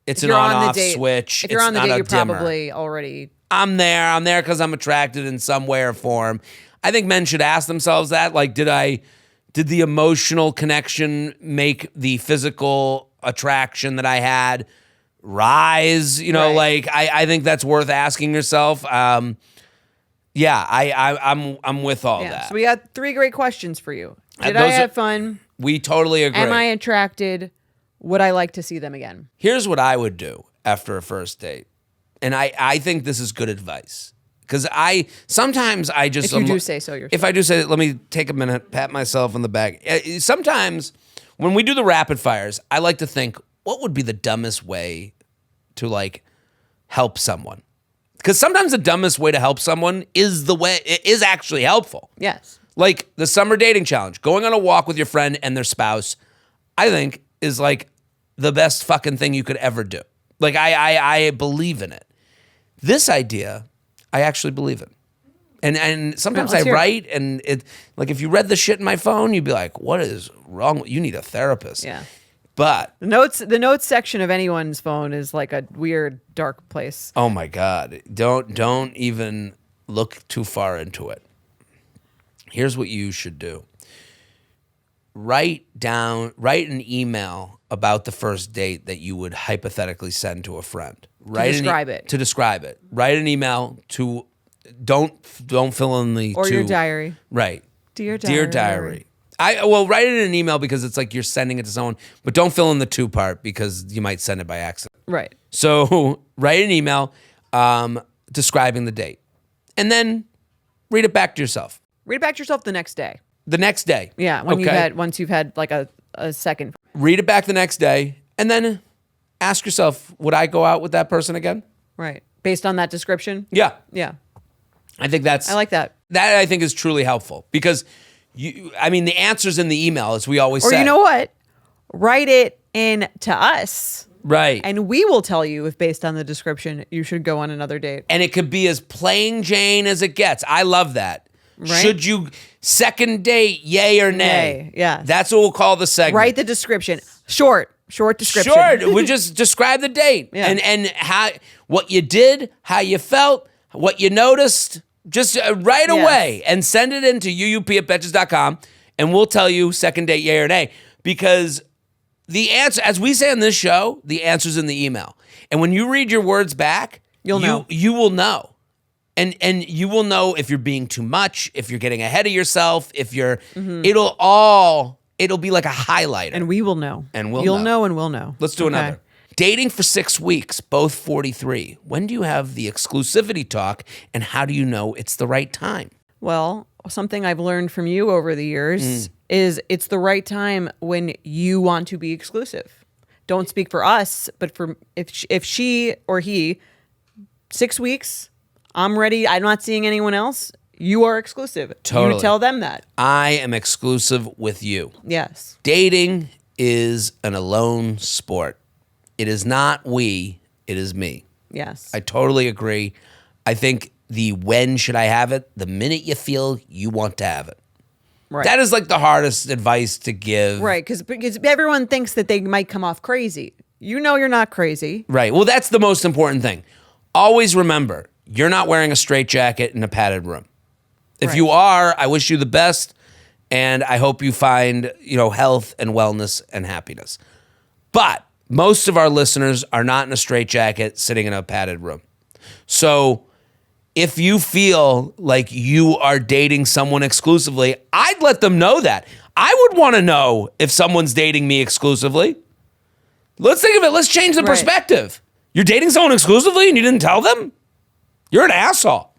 S2: it's
S1: If
S2: an
S1: you're on the
S2: on-off
S1: date,
S2: switch.
S1: If you're
S2: It's
S1: on the
S2: not
S1: date,
S2: a
S1: you're
S2: dimmer.
S1: probably already.
S2: I'm there because I'm attracted in some way or form. I think men should ask themselves that. Like, did the emotional connection make the physical attraction that I had rise?
S1: Right.
S2: I think that's worth asking yourself. I'm with all that.
S1: So we got 3 great questions for you. Did
S2: those
S1: I
S2: are-
S1: have fun?
S2: We totally agree.
S1: Am I attracted? Would I like to see them again?
S2: Here's what I would do after a first date. And I think this is good advice. Because sometimes I just...
S1: If you do say so yourself.
S2: If I do say it, let me take a minute, pat myself on the back. Sometimes when we do the rapid fires, I like to think, what would be the dumbest way to help someone? Because sometimes the dumbest way to help someone is actually helpful.
S1: Yes.
S2: Like the summer dating challenge, going on a walk with your friend and their spouse, I think is the best fucking thing you could ever do. I believe in it. This idea, I actually believe in. And sometimes
S1: let's
S2: I
S1: hear it.
S2: write and it if you read the shit in my phone, you'd be like, what is wrong? You need a therapist.
S1: Yeah.
S2: But
S1: The notes section of anyone's phone is like a weird, dark place.
S2: oh my God, don't even look too far into it. Here's what you should do. Write an email about the first date that you would hypothetically send to a friend.
S1: describe it.
S2: To describe it. Write an email to don't fill in the
S1: Or
S2: two.
S1: your diary.
S2: Right.
S1: Dear
S2: Dear
S1: diary.
S2: diary. Write it in an email because it's like you're sending it to someone, but don't fill in the 2 part because you might send it by accident.
S1: Right.
S2: So write an email describing the date, and then read it back to yourself.
S1: Read it back to yourself the next day.
S2: The next day.
S1: Yeah, once you've had like a second.
S2: Read it back the next day, and then ask yourself, would I go out with that person again?
S1: Right. Based on that description?
S2: Yeah.
S1: Yeah.
S2: I think that's...
S1: I like that.
S2: That I think is truly helpful because, the answer's in the email, as we always say.
S1: Or you know what? Write it in to us.
S2: Right.
S1: And we will tell you if based on the description, you should go on another date.
S2: And it could be as plain Jane as it gets. I love that.
S1: Right?
S2: Should you... Second date, yay or nay?
S1: Yay, yeah.
S2: That's what we'll call the segment.
S1: Write the description. Short description.
S2: Short. We just describe the date
S1: Yeah.
S2: and how what you did, how you felt, what you noticed. Just right away and send it in to uup@betches.com and we'll tell you second date, yay or nay. Because the answer, as we say on this show, the answer's in the email. And when you read your words back,
S1: You'll know.
S2: You will know. And you will know if you're being too much, if you're getting ahead of yourself, if you're, it'll be like a highlighter.
S1: And we will know.
S2: And we'll
S1: You'll
S2: know.
S1: know and we'll know.
S2: Let's do another. Dating for 6 weeks, both 43. When do you have the exclusivity talk and how do you know it's the right time?
S1: Well, something I've learned from you over the years is it's the right time when you want to be exclusive. Don't speak for us, but for if she or he, 6 weeks, I'm ready. I'm not seeing anyone else. You are exclusive.
S2: Totally.
S1: You tell them that.
S2: I am exclusive with you.
S1: Yes.
S2: Dating is an alone sport. It is not we, it is me.
S1: Yes.
S2: I totally agree. I think the when should I have it, the minute you feel you want to have it.
S1: Right.
S2: That is like the hardest advice to give.
S1: Right, because everyone thinks that they might come off crazy. You know you're not crazy.
S2: Right. Well, that's the most important thing. Always remember, you're not wearing a straitjacket in a padded room. If
S1: Right.
S2: you are, I wish you the best, and I hope you find, health and wellness and happiness. But most of our listeners are not in a straitjacket sitting in a padded room. So if you feel like you are dating someone exclusively, I'd let them know that. I would want to know if someone's dating me exclusively. Let's think of it. Let's change the
S1: Right.
S2: perspective. You're dating someone exclusively and you didn't tell them? You're an asshole.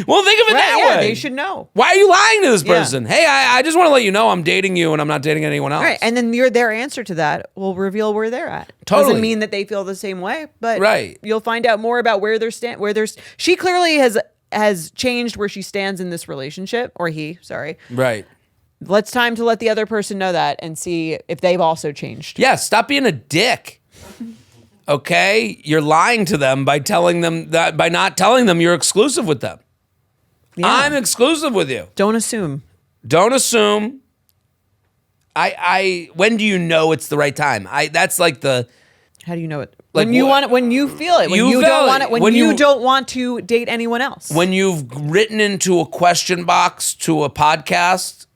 S2: Well, think of it that
S1: Yeah,
S2: way.
S1: they should know.
S2: Why are you lying to this
S1: Yeah.
S2: person? Hey, I just want to let you know I'm dating you and I'm not dating anyone else.
S1: All right, and then their answer to that will reveal where they're at.
S2: Totally.
S1: Doesn't mean that they feel the same way, but
S2: Right.
S1: you'll find out more about where they're she clearly has changed where she stands in this relationship, or he, sorry.
S2: Right.
S1: Let's time to let the other person know that and see if they've also changed.
S2: Yeah, stop being a dick. Okay? You're lying to them by telling them that by not telling them you're exclusive with them.
S1: Yeah.
S2: I'm exclusive with you.
S1: Don't assume.
S2: Don't assume. When do you know it's the right time? That's like the
S1: How do you know it?
S2: Like
S1: When you
S2: what?
S1: want it, when you feel it, when
S2: You
S1: you,
S2: feel
S1: don't
S2: it.
S1: want it, when
S2: When
S1: you
S2: you-
S1: don't want to date anyone else.
S2: when you've written into a question box to a podcast,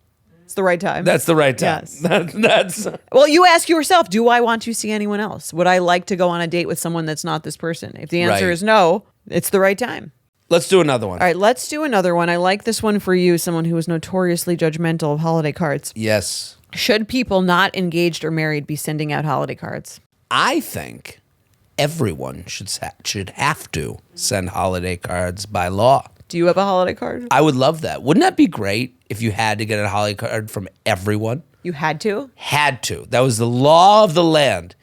S1: It's the right time.
S2: that's the right time.
S1: Yes.
S2: That's
S1: Well, you ask yourself, do I want to see anyone else? Would I like to go on a date with someone that's not this person? If the answer
S2: Right.
S1: is no, it's the right time.
S2: Let's do another one.
S1: All right, let's do another one. I like this one for you, someone who is notoriously judgmental of holiday cards.
S2: Yes.
S1: Should people not engaged or married be sending out holiday cards?
S2: I think everyone should have to send holiday cards by law.
S1: Do you have a holiday card?
S2: I would love that. Wouldn't that be great if you had to get a holiday card from everyone?
S1: You had to?
S2: Had to. That was the law of the land.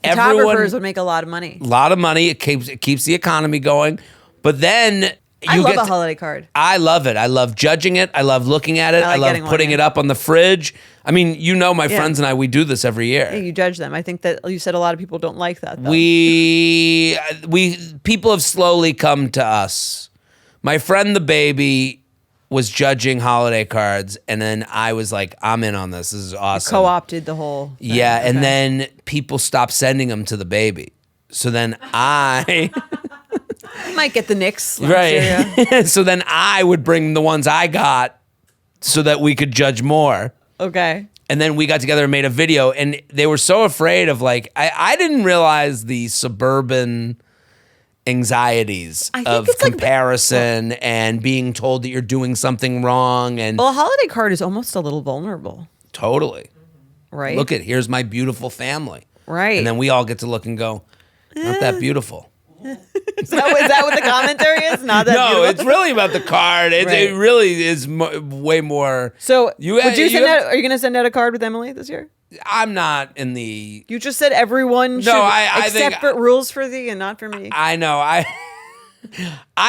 S1: Photographers would make a lot of money.
S2: A lot of money. It keeps the economy going. But then
S1: I
S2: you
S1: love
S2: get
S1: a holiday card.
S2: I love it. I love judging it. I love looking at it.
S1: I
S2: I,
S1: like
S2: love
S1: getting one,
S2: putting
S1: yeah.
S2: it up on the fridge. I mean, my friends and I, we do this every year.
S1: Yeah, you judge them. I think that you said a lot of people don't like that, though.
S2: People have slowly come to us. My friend the baby was judging holiday cards, and then I was like, I'm in on this. This is awesome.
S1: Co-opted the whole thing.
S2: Yeah, and
S1: Okay.
S2: then people stopped sending them to the baby. So then I
S1: You might get the Knicks. last year, yeah.
S2: right. So then I would bring the ones I got so that we could judge more.
S1: Okay.
S2: And then we got together and made a video, and they were so afraid of I didn't realize the suburban anxieties
S1: I think
S2: of
S1: it's like
S2: comparison and being told that you're doing something wrong and
S1: Well, a holiday card is almost a little vulnerable,
S2: totally.
S1: right?
S2: Look here's my beautiful family.
S1: Right.
S2: And then we all get to look and go, not that beautiful.
S1: Is that what the commentary is? Not that
S2: No,
S1: beautiful?
S2: it's really about the card. It
S1: Right.
S2: really is way more.
S1: So,
S2: You-
S1: would you
S2: you
S1: send
S2: have-
S1: out? Are you going to send out a card with Emily this year?
S2: I'm not in the.
S1: You just said everyone should
S2: I
S1: accept
S2: think-
S1: rules for thee and not for me.
S2: I know. I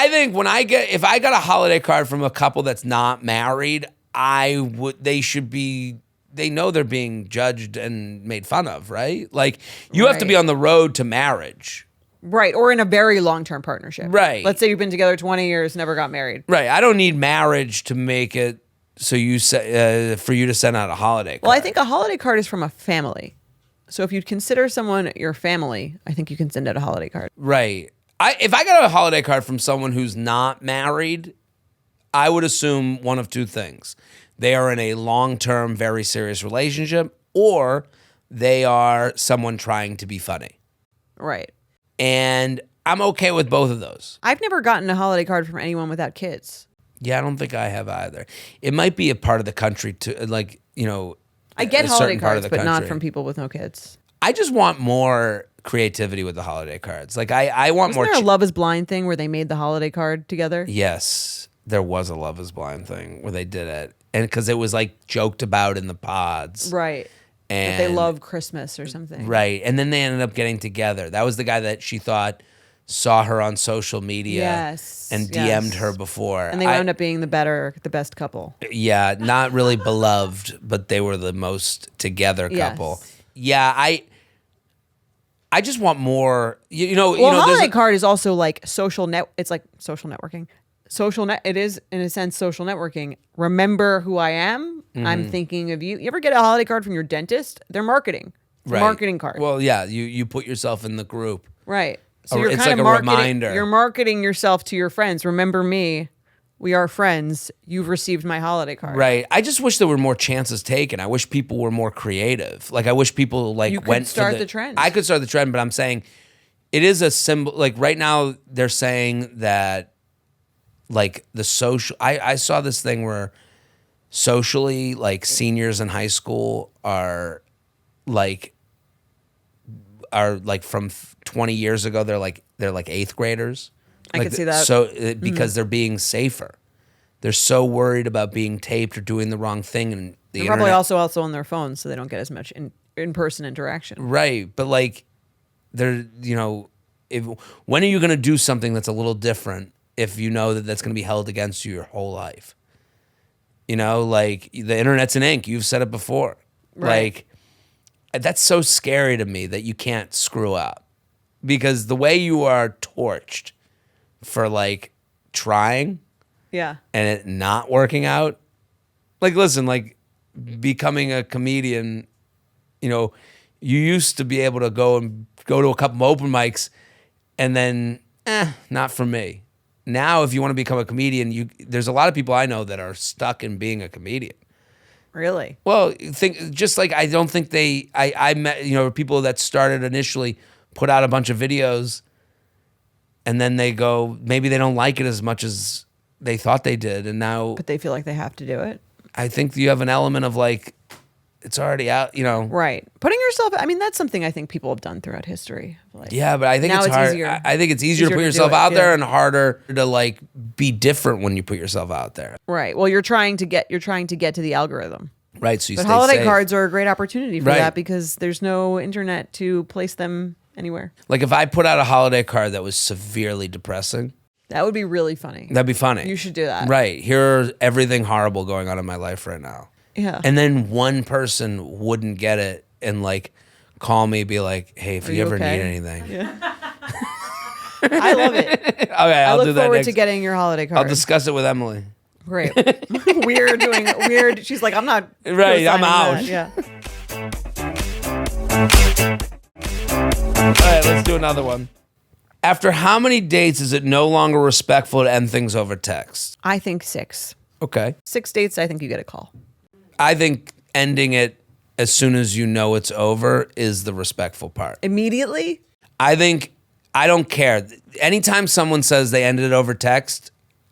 S2: think if I got a holiday card from a couple that's not married, they should be. They know they're being judged and made fun of, right? Like you have to be
S1: Right.
S2: on the road to marriage.
S1: Right, or in a very long-term partnership.
S2: Right.
S1: Let's say you've been together 20 years, never got married.
S2: Right. I don't need marriage to make it so for you to send out a holiday card.
S1: Well, I think a holiday card is from a family. So if you consider someone your family, I think you can send out a holiday card.
S2: Right. If I got a holiday card from someone who's not married, I would assume one of two things. They are in a long-term, very serious relationship, or they are someone trying to be funny.
S1: Right.
S2: And I'm okay with both of those.
S1: I've never gotten a holiday card from anyone without kids.
S2: Yeah, I don't think I have either. It might be a part of the country to
S1: I get
S2: a
S1: holiday
S2: certain part of
S1: cards,
S2: the
S1: but not
S2: country.
S1: from people with no kids.
S2: I just want more creativity with the holiday cards. Like I want
S1: Wasn't
S2: more.
S1: there a Love is Blind thing where they made the holiday card together?
S2: Yes, there was a Love Is Blind thing where they did it, and because it was like joked about in the pods,
S1: Right.
S2: and
S1: That they love Christmas or something.
S2: right, and then they ended up getting together. That was the guy that she thought saw her on social media,
S1: Yes,
S2: and
S1: yes.
S2: DM'd her before,
S1: And they wound up being the best couple.
S2: Yeah, not really beloved, but they were the most together couple.
S1: Yes.
S2: Yeah, I just want more. You know,
S1: Well,
S2: there's
S1: holiday
S2: a-
S1: card is also like social net. It's like social networking. It is in a sense social networking. Remember who I am. I'm thinking of you. You ever get a holiday card from your dentist? They're marketing. It's a
S2: right.
S1: marketing card.
S2: Well, yeah, you put yourself in the group.
S1: Right. So
S2: Or
S1: you're
S2: it's
S1: kind
S2: like
S1: of
S2: a
S1: marketing.
S2: reminder.
S1: You're marketing yourself to your friends. Remember me. We are friends. You've received my holiday card.
S2: Right. I just wish there were more chances taken. I wish people were more creative. Like I wish people
S1: You could
S2: went
S1: start
S2: for
S1: the trend.
S2: I could start the trend, but I'm saying it is a symbol. Like right now, they're saying that like the social. I saw this thing where socially, like seniors in high school are like from 20 years ago. They're like eighth graders.
S1: I could see that.
S2: So because they're being safer. They're so worried about being taped or doing the wrong thing, and the
S1: They're probably
S2: internet.
S1: also on their phones, so they don't get as much in-person interaction.
S2: Right, but like, they're when are you going to do something that's a little different if you know that that's going to be held against you your whole life? You know, like the internet's an ink. You've said it before.
S1: Right.
S2: Like, that's so scary to me that you can't screw up because the way you are torched for like trying
S1: Yeah.
S2: and it not working out. Like, listen, like becoming a comedian, you used to be able to go to a couple open mics and then, not for me. Now, if you want to become a comedian, there's a lot of people I know that are stuck in being a comedian.
S1: Really?
S2: Well, I don't think I met, people that started initially put out a bunch of videos and then they go, maybe they don't like it as much as they thought they did. And now
S1: But they feel like they have to do it.
S2: I think you have an element of like, it's already out,
S1: Right. Putting yourself, I mean, that's something I think people have done throughout history. Like,
S2: Yeah, but I think
S1: Now
S2: it's
S1: it's
S2: hard.
S1: easier.
S2: I think it's easier to
S1: Easier
S2: put
S1: to do
S2: yourself
S1: it,
S2: out there
S1: yeah.
S2: and harder to like be different when you put yourself out there.
S1: Right. Well, you're trying to get to the algorithm.
S2: Right. So you
S1: But
S2: stay
S1: holiday
S2: safe.
S1: cards are a great opportunity for
S2: Right.
S1: that because there's no internet to place them anywhere.
S2: Like if I put out a holiday card that was severely depressing,
S1: That would be really funny.
S2: that'd be funny.
S1: You should do that.
S2: Right. Here's everything horrible going on in my life right now.
S1: Yeah.
S2: And then one person wouldn't get it and like call me, be like, hey, if
S1: Are
S2: you
S1: you
S2: ever
S1: okay?
S2: need anything.
S1: I love it.
S2: Okay,
S1: I
S2: I'll do
S1: look
S2: that
S1: forward
S2: next.
S1: to getting your holiday card.
S2: I'll discuss it with Emily.
S1: Great. Weird. She's like, I'm not.
S2: Right, I'm
S1: co-signing
S2: out.
S1: that. Yeah.
S2: All right, let's do another one. After how many dates is it no longer respectful to end things over text?
S1: I think 6.
S2: Okay.
S1: 6 dates, I think you get a call.
S2: I think ending it as soon as you know it's over is the respectful part.
S1: Immediately?
S2: I don't care. Anytime someone says they ended it over text,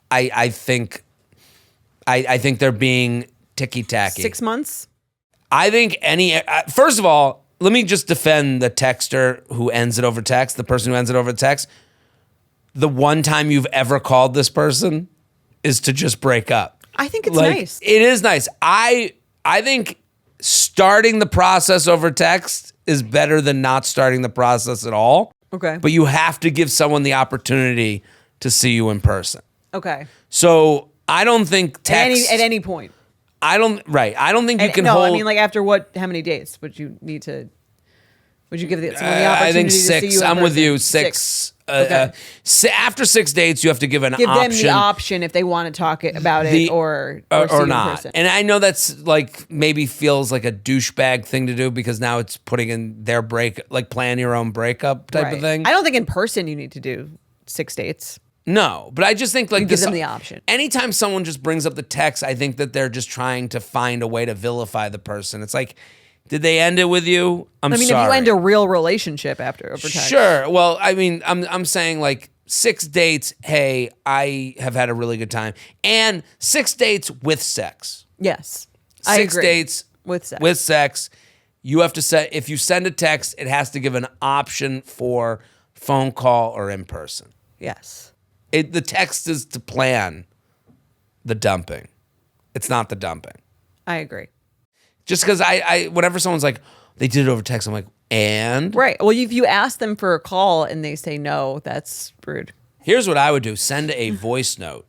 S2: I think they're being ticky-tacky.
S1: 6 months?
S2: I think first of all, let me just defend the texter who ends it over text, the person who ends it over text. the one time you've ever called this person is to just break up.
S1: I think it's
S2: Like,
S1: nice.
S2: It is nice. I think starting the process over text is better than not starting the process at all.
S1: Okay.
S2: But you have to give someone the opportunity to see you in person.
S1: Okay.
S2: So I don't think text
S1: At any point.
S2: I don't think you can
S1: no,
S2: hold.
S1: I mean, like after how many dates would you need to? Would you give someone the opportunity
S2: I think
S1: to see
S2: 6.
S1: you in
S2: I'm with
S1: person?
S2: you. 6.
S1: Okay.
S2: After 6 dates, you have to give an
S1: Give
S2: option.
S1: them the option if they want to talk about it or see you in
S2: not.
S1: person.
S2: And I know that's like maybe feels like a douchebag thing to do because now it's putting in their plan your own breakup type of
S1: Right.
S2: thing.
S1: I don't think in person you need to do 6 dates.
S2: No, but I just think like
S1: You give them the option.
S2: Anytime someone just brings up the text, I think that they're just trying to find a way to vilify the person. It's like, did they end it with you? I'm sorry.
S1: If you end a real relationship over text.
S2: Sure. Well, I mean, I'm saying like 6 dates. Hey, I have had a really good time, and 6 dates with sex.
S1: Yes.
S2: 6
S1: I agree.
S2: dates
S1: with sex.
S2: With sex, you have to set. If you send a text, it has to give an option for phone call or in person.
S1: Yes.
S2: The text is to plan the dumping. It's not the dumping.
S1: I agree.
S2: Just because whenever someone's like, they did it over text, I'm like, and?
S1: Right. Well, if you ask them for a call and they say no, that's rude.
S2: Here's what I would do. Send a voice note.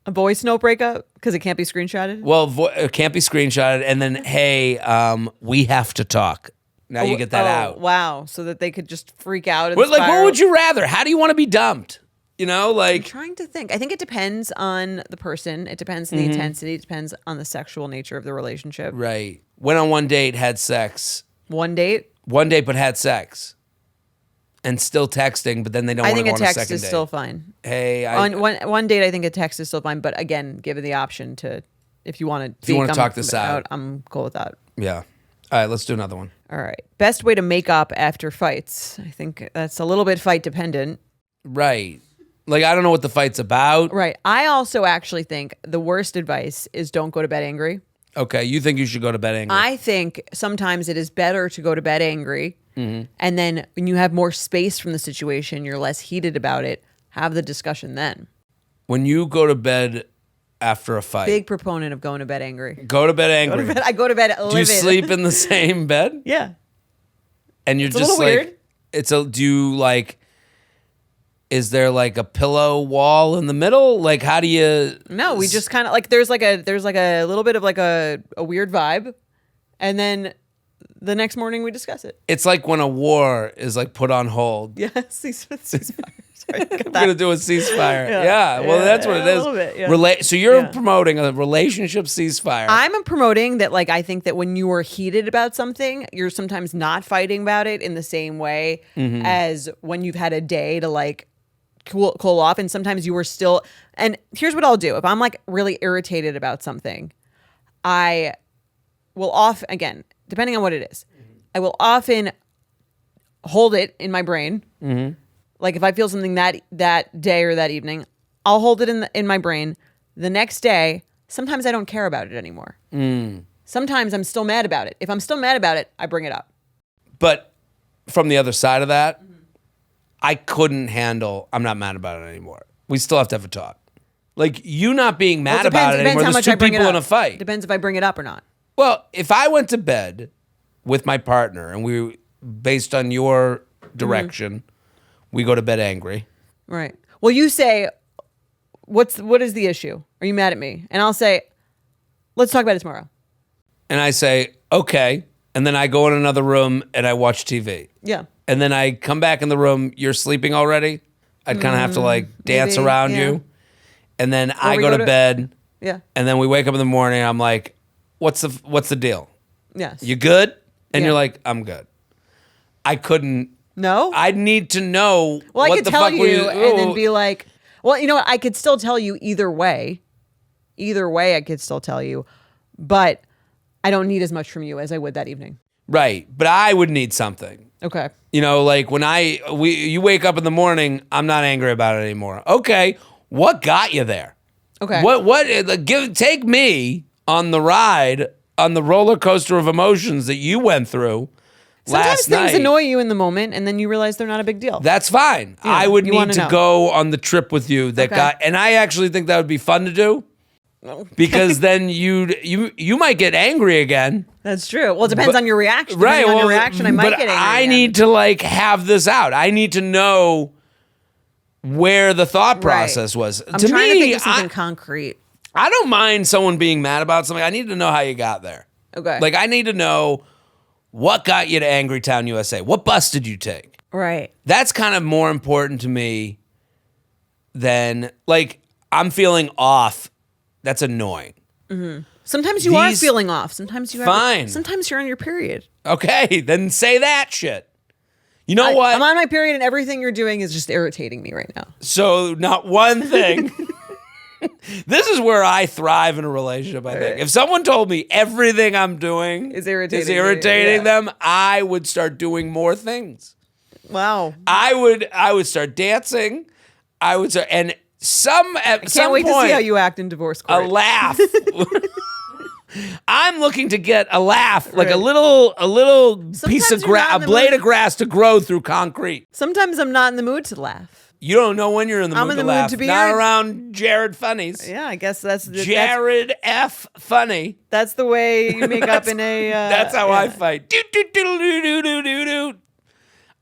S1: A voice note breakup? Because it can't be screenshotted?
S2: Well, it can't be screenshotted. And then, hey, we have to talk. Now you get that out.
S1: Wow. So that they could just freak out. And
S2: What
S1: spiral.
S2: would you rather? How do you want to be dumped? You know,
S1: I'm
S2: like,
S1: trying to think. I think it depends on the person. It depends on the intensity. It depends on the sexual nature of the relationship.
S2: right. Went on one date, had sex.
S1: One date?
S2: One date, but had sex. And still texting, but then they don't
S1: I
S2: want to
S1: think
S2: go
S1: a
S2: on a second
S1: text is
S2: date.
S1: still fine.
S2: Hey,
S1: On one date, I think a text is still fine. But again, given the option to, if you want to,
S2: talk this out.
S1: I'm cool with that.
S2: yeah. All right, let's do another one.
S1: All right. Best way to make up after fights. I think that's a little bit fight dependent.
S2: Right. Like, I don't know what the fight's about.
S1: Right. I also actually think the worst advice is don't go to bed angry.
S2: Okay, you think you should go to bed angry.
S1: I think sometimes it is better to go to bed angry. And then when you have more space from the situation, you're less heated about it. Have the discussion then.
S2: When you go to bed after a fight,
S1: Big proponent of going to bed angry.
S2: go to bed angry.
S1: I go to bed
S2: Do you
S1: livid.
S2: sleep in the same bed?
S1: Yeah.
S2: And you're
S1: It's a
S2: just
S1: little
S2: like,
S1: weird.
S2: do you like, is there like a pillow wall in the middle? Like, how do you?
S1: No, we just kind of like there's like a little bit of like a weird vibe, and then the next morning we discuss it.
S2: It's like when a war is like put on hold.
S1: Yeah, ceasefire. Sorry, got
S2: We're
S1: that.
S2: gonna do a ceasefire.
S1: Yeah.
S2: Yeah, well,
S1: Yeah,
S2: that's what
S1: yeah,
S2: it is.
S1: a little bit, yeah.
S2: So you're
S1: Yeah.
S2: promoting a relationship ceasefire.
S1: I'm promoting that, like, I think that when you are heated about something, you're sometimes not fighting about it in the same way as when you've had a day to like cool off, and sometimes you were still. And here's what I'll do: if I'm like really irritated about something, I will again, depending on what it is, I will often hold it in my brain. Like if I feel something that day or that evening, I'll hold it in my brain. The next day, sometimes I don't care about it anymore. Sometimes I'm still mad about it. If I'm still mad about it, I bring it up.
S2: But from the other side of that, I couldn't handle. I'm not mad about it anymore. We still have to have a talk. Like you not being mad about it anymore.
S1: how
S2: There's
S1: much
S2: two
S1: I bring it
S2: people
S1: up.
S2: in a fight.
S1: Depends if I bring it up or not.
S2: Well, if I went to bed with my partner and we, based on your direction, we go to bed angry.
S1: Right. Well, you say, what is the issue? Are you mad at me? And I'll say, let's talk about it tomorrow.
S2: And I say, okay. And then I go in another room and I watch TV.
S1: Yeah.
S2: And then I come back in the room, you're sleeping already. I'd kind of have to like dance
S1: maybe,
S2: around
S1: yeah.
S2: you. And then I
S1: we
S2: go
S1: go
S2: to
S1: to-
S2: bed.
S1: Yeah.
S2: And then we wake up in the morning. I'm like, what's the deal?
S1: Yes.
S2: You good? And
S1: Yeah.
S2: you're like, I'm good. I couldn't.
S1: No?
S2: I'd need to know.
S1: Well, I
S2: what
S1: could
S2: the
S1: tell
S2: fuck
S1: you and then
S2: Ooh.
S1: be like, well, you know what? I could still tell you either way. Either way, I could still tell you. But I don't need as much from you as I would that evening.
S2: Right. But I would need something.
S1: Okay.
S2: You know, like when you wake up in the morning, I'm not angry about it anymore. Okay. What got you there?
S1: Okay.
S2: Take me on the ride, on the roller coaster of emotions that you went through
S1: Sometimes
S2: last
S1: things
S2: night.
S1: annoy you in the moment, and then you realize they're not a big deal.
S2: That's fine.
S1: Yeah,
S2: I would
S1: you
S2: need
S1: wanna
S2: to
S1: know.
S2: go on the trip with you that
S1: Okay.
S2: got, and I actually think that would be fun to do because then you might get angry again.
S1: That's true. Well, it depends on your reaction.
S2: Right.
S1: Depending on your
S2: well,
S1: reaction, I might
S2: but
S1: get angry
S2: I
S1: again.
S2: need to like have this out. I need to know where the thought process was.
S1: I'm
S2: to
S1: trying
S2: me,
S1: to think of something concrete.
S2: I don't mind someone being mad about something. I need to know how you got there.
S1: Okay.
S2: Like I need to know what got you to Angry Town, USA. What bus did you take?
S1: Right.
S2: That's kind of more important to me than like I'm feeling off. That's annoying.
S1: Sometimes you are
S2: These-
S1: feeling off. Sometimes you
S2: Fine.
S1: Sometimes you're on your period.
S2: Okay, then say that shit. You know what?
S1: I'm on my period, and everything you're doing is just irritating me right now.
S2: So not one thing. This is where I thrive in a relationship, I think. If someone told me everything I'm doing
S1: Is irritating me,
S2: irritating
S1: yeah.
S2: them, I would start doing more things.
S1: Wow.
S2: I would start dancing. I would start, and at some
S1: Can't wait
S2: point,
S1: to see how you act in divorce
S2: a
S1: court.
S2: laugh. I'm looking to get a laugh, like a
S1: Right.
S2: little piece
S1: Sometimes
S2: of
S1: you're
S2: grass,
S1: not
S2: a
S1: in the
S2: blade
S1: mood.
S2: of grass to grow through concrete.
S1: Sometimes I'm not in the mood to laugh.
S2: You don't know when you're in the mood
S1: I'm in
S2: to
S1: the mood
S2: laugh.
S1: to be
S2: Not
S1: irrit-
S2: around Jared Funnies.
S1: Yeah, I guess that's
S2: Jared F. Funny.
S1: that's the way you make up in a.
S2: That's how I fight. Do, do, do, do, do, do, do, do.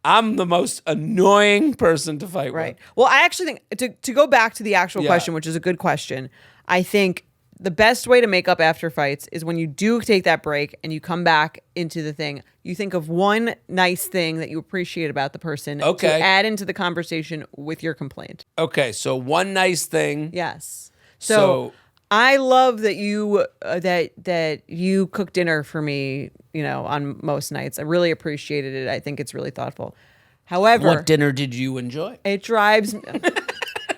S2: I'm the most annoying person to fight
S1: Right.
S2: with.
S1: Well, I actually think to go back to the actual
S2: Yeah.
S1: question, which is a good question. I think the best way to make up after fights is when you do take that break and you come back into the thing. You think of one nice thing that you appreciate about the person
S2: Okay.
S1: to add into the conversation with your complaint.
S2: Okay, so one nice thing.
S1: Yes.
S2: So-
S1: So I love that you that you cook dinner for me, on most nights. I really appreciated it. I think it's really thoughtful. However,
S2: What dinner did you enjoy?
S1: it drives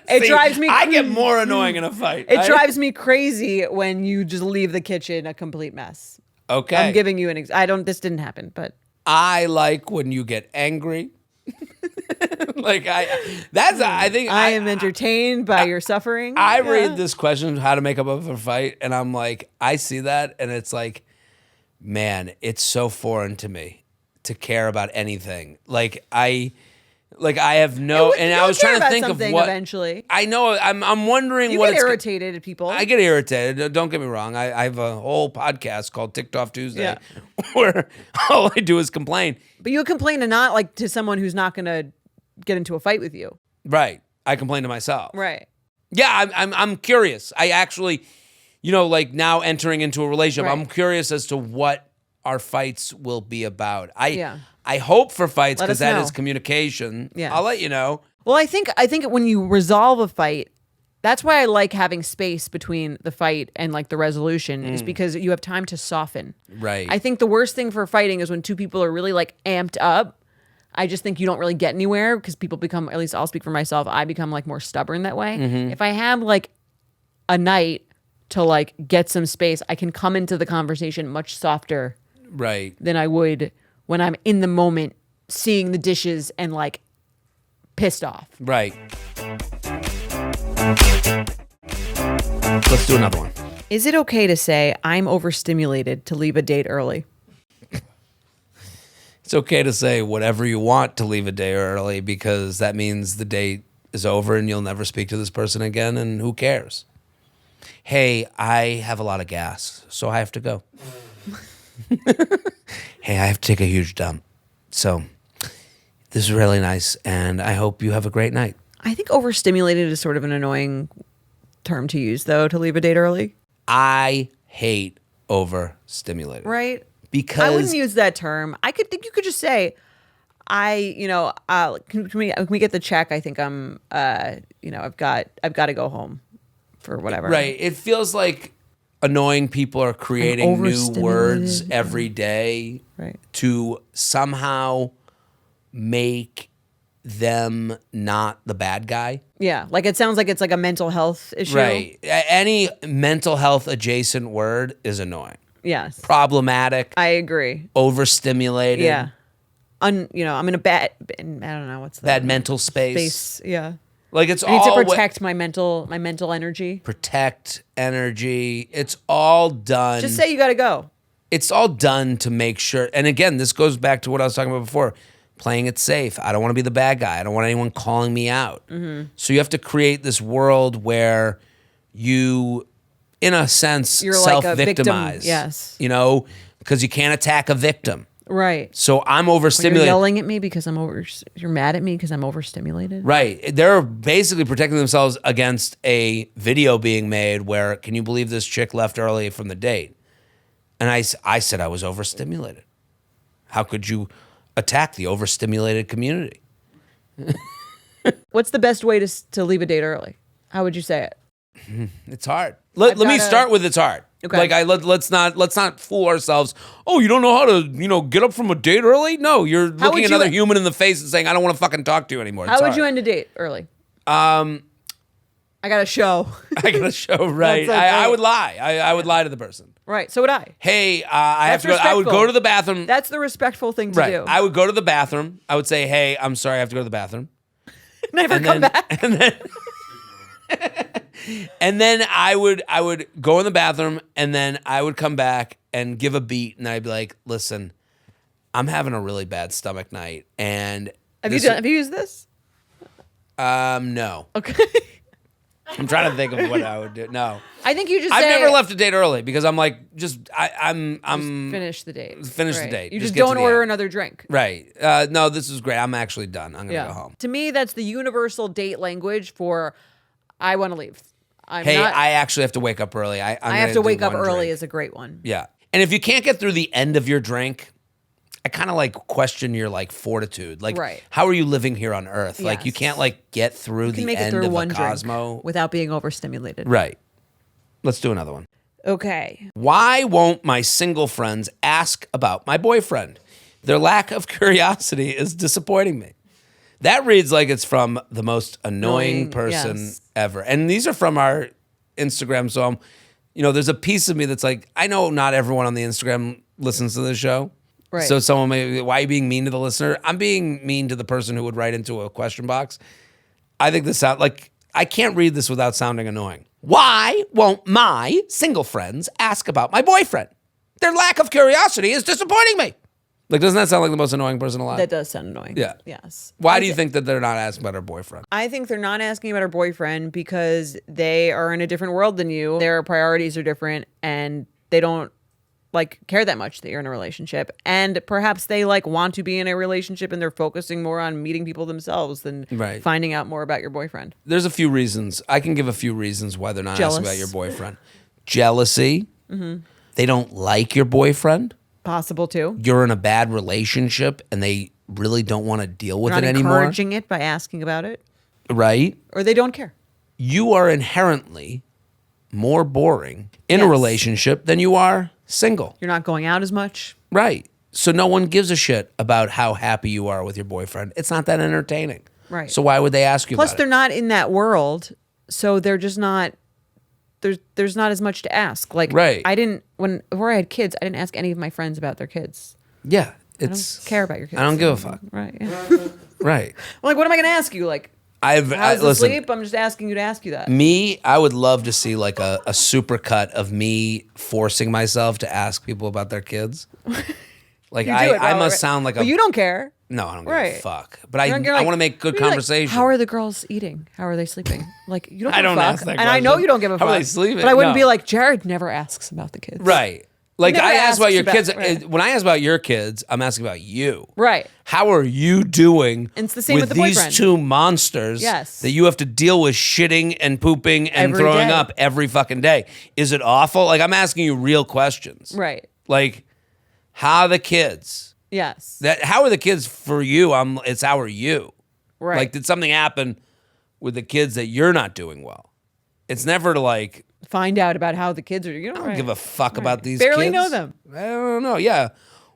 S2: See,
S1: drives me
S2: I get more annoying in a fight.
S1: It drives me crazy when you just leave the kitchen a complete mess.
S2: Okay.
S1: I'm giving you this didn't happen, but
S2: I like when you get angry. I think
S1: I am entertained by your suffering.
S2: I
S1: Yeah.
S2: read this question, how to make up of a fight, and I'm like, I see that, and it's like, man, it's so foreign to me to care about anything. I have no, and I
S1: You'll
S2: was
S1: care
S2: trying to
S1: about
S2: think of
S1: something
S2: what.
S1: eventually.
S2: I know. I'm wondering
S1: You
S2: what
S1: get
S2: it's.
S1: irritated at people.
S2: I get irritated. Don't get me wrong. I have a whole podcast called Ticked Off Tuesday
S1: Yeah.
S2: where all I do is complain.
S1: But you complain to not like to someone who's not going to get into a fight with you.
S2: Right. I complain to myself.
S1: Right.
S2: Yeah, I'm curious. I actually, now entering into a relationship,
S1: Right.
S2: I'm curious as to what our fights will be about.
S1: Yeah.
S2: I hope for fights
S1: Let
S2: because
S1: us
S2: that
S1: know.
S2: is communication.
S1: Yes.
S2: I'll let you know.
S1: Well, I think when you resolve a fight, that's why I like having space between the fight and like the resolution is because you have time to soften.
S2: Right.
S1: I think the worst thing for fighting is when two people are really like amped up. I just think you don't really get anywhere because people become, at least I'll speak for myself, I become like more stubborn that way. If I have like a night to like get some space, I can come into the conversation much softer
S2: Right.
S1: than I would when I'm in the moment seeing the dishes and like pissed off.
S2: Right. Let's do another one.
S1: Is it okay to say I'm overstimulated to leave a date early?
S2: It's okay to say whatever you want to leave a day early because that means the date is over and you'll never speak to this person again, and who cares? Hey, I have a lot of gas, so I have to go. Hey, I have to take a huge dump. So this is really nice, and I hope you have a great night.
S1: I think overstimulated is sort of an annoying term to use, though, to leave a date early.
S2: I hate overstimulated.
S1: Right?
S2: Because
S1: I wouldn't use that term. I could think you could just say, can we get the check? I think I'm, I've got to go home for whatever.
S2: Right. It feels like annoying people are creating new
S1: overstimulated.
S2: words every day
S1: Right.
S2: to somehow make them not the bad guy.
S1: Yeah. Like it sounds like it's like a mental health issue.
S2: Right. Any mental health adjacent word is annoying.
S1: Yes.
S2: Problematic,
S1: I agree.
S2: overstimulated,
S1: Yeah. I'm in a bad, I don't know what's the
S2: bad mental space.
S1: space. Yeah.
S2: Like it's
S1: I need
S2: all
S1: to protect my mental energy.
S2: protect energy. It's all done.
S1: Just say you got to go.
S2: it's all done to make sure. And again, this goes back to what I was talking about before. Playing it safe. I don't want to be the bad guy. I don't want anyone calling me out. So you have to create this world where you, in a sense,
S1: You're like a
S2: self-victimize.
S1: victim, yes.
S2: You know, because you can't attack a victim.
S1: Right.
S2: So I'm
S1: You're
S2: overstimulated.
S1: yelling at me because you're mad at me because I'm overstimulated.
S2: Right. They're basically protecting themselves against a video being made where, can you believe this chick left early from the date? And I said I was overstimulated. How could you attack the overstimulated community?
S1: What's the best way to leave a date early? How would you say it?
S2: It's hard. Let me start with it's hard.
S1: Okay.
S2: Like let's not fool ourselves. Oh, you don't know how to get up from a date early? No, you're
S1: How
S2: looking
S1: would you-
S2: another human in the face and saying I don't want to fucking talk to you anymore.
S1: How would you end a date early? I got a show.
S2: I got to show right.
S1: That's
S2: I
S1: okay.
S2: would lie. I would lie to the person.
S1: Right. So would I.
S2: Hey, I have
S1: That's
S2: to go. I would
S1: respectful.
S2: go to the bathroom.
S1: That's the respectful thing to
S2: right.
S1: do.
S2: I would go to the bathroom. I would say, hey, I'm sorry, I have to go to the bathroom.
S1: Never
S2: And
S1: come
S2: then-
S1: back.
S2: And then I would go in the bathroom, and then I would come back and give a beat, and I'd be like, listen, I'm having a really bad stomach night, and
S1: Have you used this?
S2: no.
S1: Okay.
S2: I'm trying to think of what I would do. No.
S1: I think you just
S2: I've
S1: say,
S2: never left a date early because I'm like, I'm
S1: finish the date.
S2: Finish the
S1: Right.
S2: date.
S1: You
S2: Just
S1: just
S2: get to
S1: don't
S2: the
S1: order
S2: end.
S1: another drink.
S2: right. No, this is great. I'm actually done. I'm gonna go home.
S1: To me, that's the universal date language for I want to leave.
S2: Hey, I actually have to wake up early. I
S1: have to wake up early is a great one.
S2: Yeah. And if you can't get through the end of your drink, I kind of like question your like fortitude. Like,
S1: Right.
S2: how are you living here on Earth? Like, you
S1: Yes.
S2: can't like get through
S1: You can
S2: the
S1: make it
S2: end
S1: through
S2: of
S1: one
S2: a Cosmo.
S1: drink without being overstimulated.
S2: Right. Let's do another one.
S1: Okay.
S2: Why won't my single friends ask about my boyfriend? Their lack of curiosity is disappointing me. That reads like it's from the most annoying
S1: Annoying,
S2: person
S1: yes.
S2: ever. And these are from our Instagram. So there's a piece of me that's like, I know not everyone on the Instagram listens to this show.
S1: Right.
S2: So someone may, why are you being mean to the listener? I'm being mean to the person who would write into a question box. I think this sound like, I can't read this without sounding annoying. Why won't my single friends ask about my boyfriend? Their lack of curiosity is disappointing me. Like, doesn't that sound like the most annoying person alive?
S1: That does sound annoying.
S2: Yeah.
S1: Yes.
S2: Why do you think that they're not asking about her boyfriend?
S1: I think they're not asking about her boyfriend because they are in a different world than you. Their priorities are different and they don't care that much that you're in a relationship. And perhaps they want to be in a relationship and they're focusing more on meeting people themselves than
S2: Right.
S1: finding out more about your boyfriend.
S2: There's a few reasons. I can give a few reasons why they're not asking about
S1: Jealous.
S2: your boyfriend. Jealousy. They don't like your boyfriend.
S1: Possible too.
S2: You're in a bad relationship and they really don't want to deal with
S1: Not
S2: it anymore.
S1: encouraging it by asking about it.
S2: Right?
S1: Or they don't care.
S2: You are inherently more boring in a
S1: Yes.
S2: relationship than you are single.
S1: You're not going out as much.
S2: Right. So no one gives a shit about how happy you are with your boyfriend. It's not that entertaining.
S1: Right.
S2: So why would they ask you
S1: Plus,
S2: about
S1: they're
S2: it?
S1: not in that world, so they're just not. There's not as much to ask. Like,
S2: Right.
S1: before I had kids, I didn't ask any of my friends about their kids.
S2: Yeah.
S1: I don't care about your kids.
S2: I don't give a fuck.
S1: Right. Yeah.
S2: Right.
S1: I'm like, what am I going to ask you? Like, how's the
S2: listen,
S1: sleep? I'm just asking you to ask you that.
S2: me, I would love to see like a super cut of me forcing myself to ask people about their kids. Like
S1: You do
S2: I
S1: it,
S2: must
S1: probably.
S2: sound like
S1: But you don't care.
S2: no, I don't give a
S1: Right.
S2: fuck. But I
S1: You're
S2: want
S1: like-
S2: to make good
S1: you're like,
S2: conversation.
S1: How are the girls eating? How are they sleeping? Like, you don't.
S2: I
S1: give a
S2: don't
S1: fuck.
S2: ask that
S1: And I know
S2: question.
S1: you don't give a
S2: How
S1: fuck.
S2: are they sleeping?
S1: But I wouldn't
S2: No.
S1: be like, Jared never asks about the kids.
S2: Right. Like
S1: never
S2: I ask about
S1: asks
S2: your
S1: about-
S2: kids.
S1: right.
S2: When I ask about your kids, I'm asking about you.
S1: Right.
S2: How are you doing
S1: It's the same with the
S2: these
S1: boyfriend.
S2: two monsters
S1: Yes.
S2: that you have to deal with shitting and pooping and
S1: Every
S2: throwing
S1: day.
S2: up every fucking day? Is it awful? Like I'm asking you real questions.
S1: Right.
S2: Like, how are the kids?
S1: Yes.
S2: How are the kids for you? It's how are you?
S1: Right.
S2: Like, did something happen with the kids that you're not doing well? It's never to like,
S1: Find out about how the kids are. You
S2: I don't give a fuck about these
S1: Barely
S2: kids.
S1: know them.
S2: I don't know. Yeah.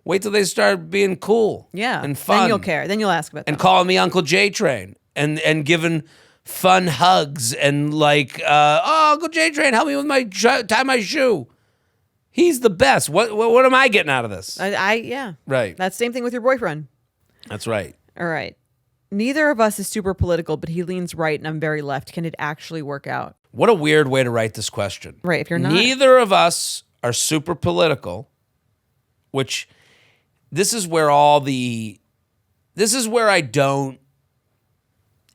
S2: Wait till they start being cool.
S1: Yeah.
S2: And fun.
S1: Then you'll care. Then you'll ask about
S2: And
S1: them.
S2: calling me Uncle J Train and giving fun hugs and like, oh, Uncle J Train, help me with my tie my shoe. He's the best. What am I getting out of this?
S1: Yeah.
S2: Right.
S1: That's the same thing with your boyfriend.
S2: That's right.
S1: All right. Neither of us is super political, but he leans right and I'm very left. Can it actually work out?
S2: What a weird way to write this question.
S1: Right, if you're not.
S2: Neither of us are super political, which this is where I don't,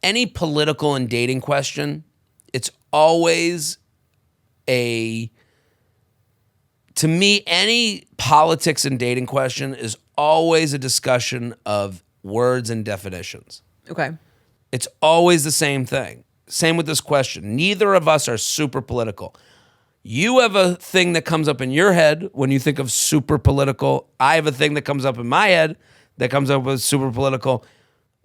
S2: any political and dating question, it's always to me, any politics and dating question is always a discussion of words and definitions.
S1: Okay.
S2: It's always the same thing. Same with this question. Neither of us are super political. You have a thing that comes up in your head when you think of super political. I have a thing that comes up in my head that comes up with super political.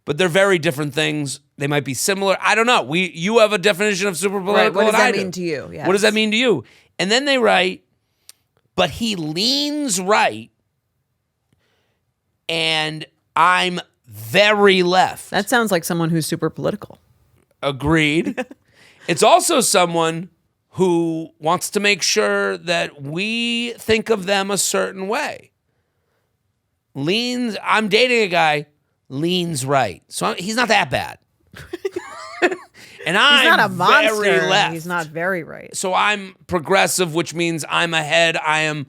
S2: But they're very different things. They might be similar. I don't know. You have a definition of super political.
S1: Right. What does
S2: and I
S1: that
S2: do.
S1: mean to you? Yes.
S2: What does that mean to you? And then they write, but he leans right and I'm very left.
S1: That sounds like someone who's super political.
S2: Agreed. It's also someone who wants to make sure that we think of them a certain way. I'm dating a guy, leans right. So he's not that bad. And I'm
S1: He's not a monster.
S2: very left.
S1: He's not very right.
S2: So I'm progressive, which means I'm ahead. I am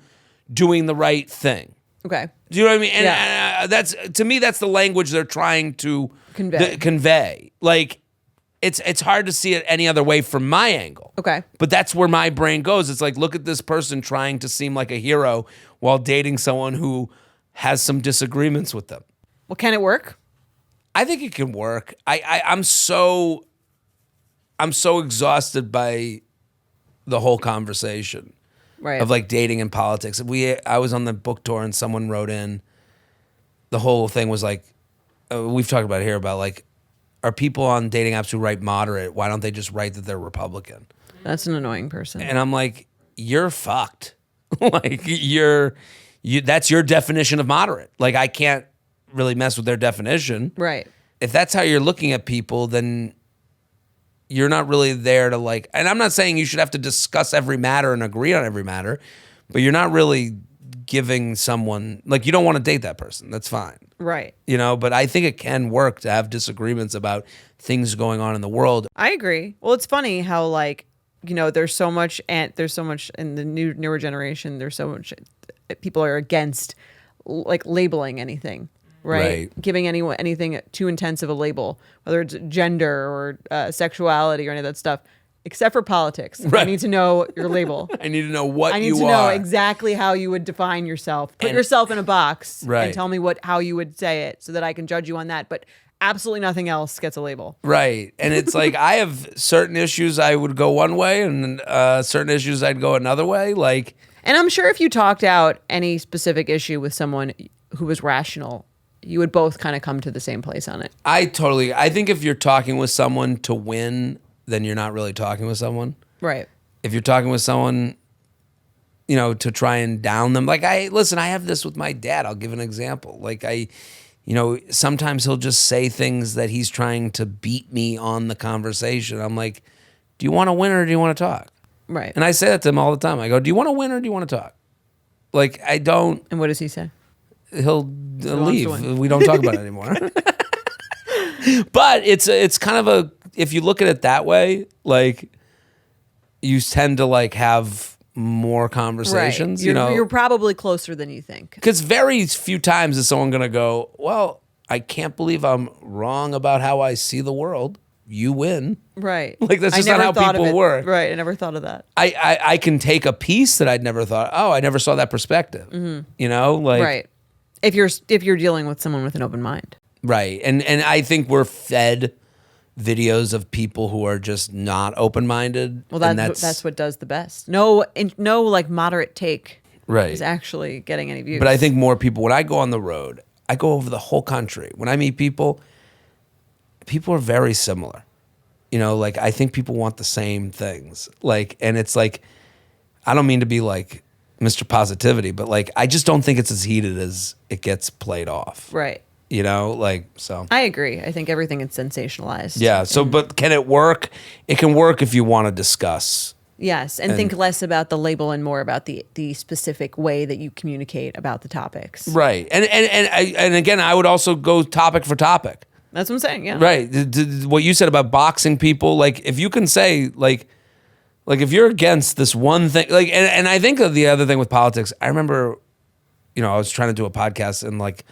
S2: doing the right thing.
S1: Okay.
S2: Do you know what I mean? And
S1: Yeah.
S2: that's, to me, that's the language they're trying to
S1: Convey.
S2: convey. Like, it's hard to see it any other way from my angle.
S1: Okay.
S2: But that's where my brain goes. It's like, look at this person trying to seem like a hero while dating someone who has some disagreements with them.
S1: Well, can it work?
S2: I think it can work. I'm so exhausted by the whole conversation.
S1: Right.
S2: Of like dating and politics. I was on the book tour and someone wrote in, the whole thing was like, we've talked about it here about like, are people on dating apps who write moderate, why don't they just write that they're Republican?
S1: That's an annoying person.
S2: And I'm like, you're fucked. Like that's your definition of moderate. Like I can't really mess with their definition.
S1: Right.
S2: If that's how you're looking at people, then you're not really there to like, and I'm not saying you should have to discuss every matter and agree on every matter, but you're not really giving someone, like you don't want to date that person. That's fine.
S1: Right.
S2: You know, but I think it can work to have disagreements about things going on in the world.
S1: I agree. Well, it's funny how like, you know, there's so much in the newer generation, there's so much people are against like labeling anything. Right? Giving anyone anything too intense of a label, whether it's gender or sexuality or any of that stuff, except for politics.
S2: Right.
S1: I need to know your label.
S2: I need to know what
S1: I need
S2: you
S1: to
S2: are.
S1: know exactly how you would define yourself. Put yourself in a box
S2: Right.
S1: and tell me how you would say it so that I can judge you on that. But absolutely nothing else gets a label.
S2: Right. And it's like I have certain issues I would go one way and certain issues I'd go another way. Like,
S1: And I'm sure if you talked out any specific issue with someone who was rational, you would both kind of come to the same place on it.
S2: I think if you're talking with someone to win, then you're not really talking with someone.
S1: Right.
S2: If you're talking with someone, you know, to try and down them, like I have this with my dad. I'll give an example. Like sometimes he'll just say things that he's trying to beat me on the conversation. I'm like, do you want to win or do you want to talk?
S1: Right.
S2: And I say that to him all the time. I go, do you want to win or do you want to talk? Like, I don't.
S1: And what does he say?
S2: He'll
S1: wants to
S2: leave.
S1: win.
S2: We don't talk about it anymore. But it's kind of if you look at it that way, like you tend to like have more conversations.
S1: Right.
S2: You know,
S1: You're probably closer than you think.
S2: because very few times is someone going to go, well, I can't believe I'm wrong about how I see the world. You win.
S1: Right.
S2: Like, that's
S1: I
S2: just not
S1: never
S2: how
S1: thought of
S2: people
S1: it.
S2: work.
S1: Right. I never thought of that.
S2: I can take a piece that I'd never thought, I never saw that perspective. You know, like,
S1: Right. If you're dealing with someone with an open mind.
S2: right. And I think we're fed videos of people who are just not open-minded.
S1: Well,
S2: and
S1: that's what does the best. No like moderate take
S2: right.
S1: is actually getting any views.
S2: But I think more people, when I go on the road, I go over the whole country. When I meet people are very similar. You know, like I think people want the same things. Like, and it's like, I don't mean to be like Mr. Positivity, but like, I just don't think it's as heated as it gets played off.
S1: Right.
S2: You know, like, so.
S1: I agree. I think everything is sensationalized.
S2: Yeah. So, but can it work? It can work if you want to discuss.
S1: Yes, and think less about the label and more about the specific way that you communicate about the topics.
S2: Right. And again, I would also go topic for topic.
S1: That's what I'm saying. Yeah.
S2: Right. What you said about boxing people, like if you can say like if you're against this one thing, like, and I think of the other thing with politics, I remember I was trying to do a podcast and like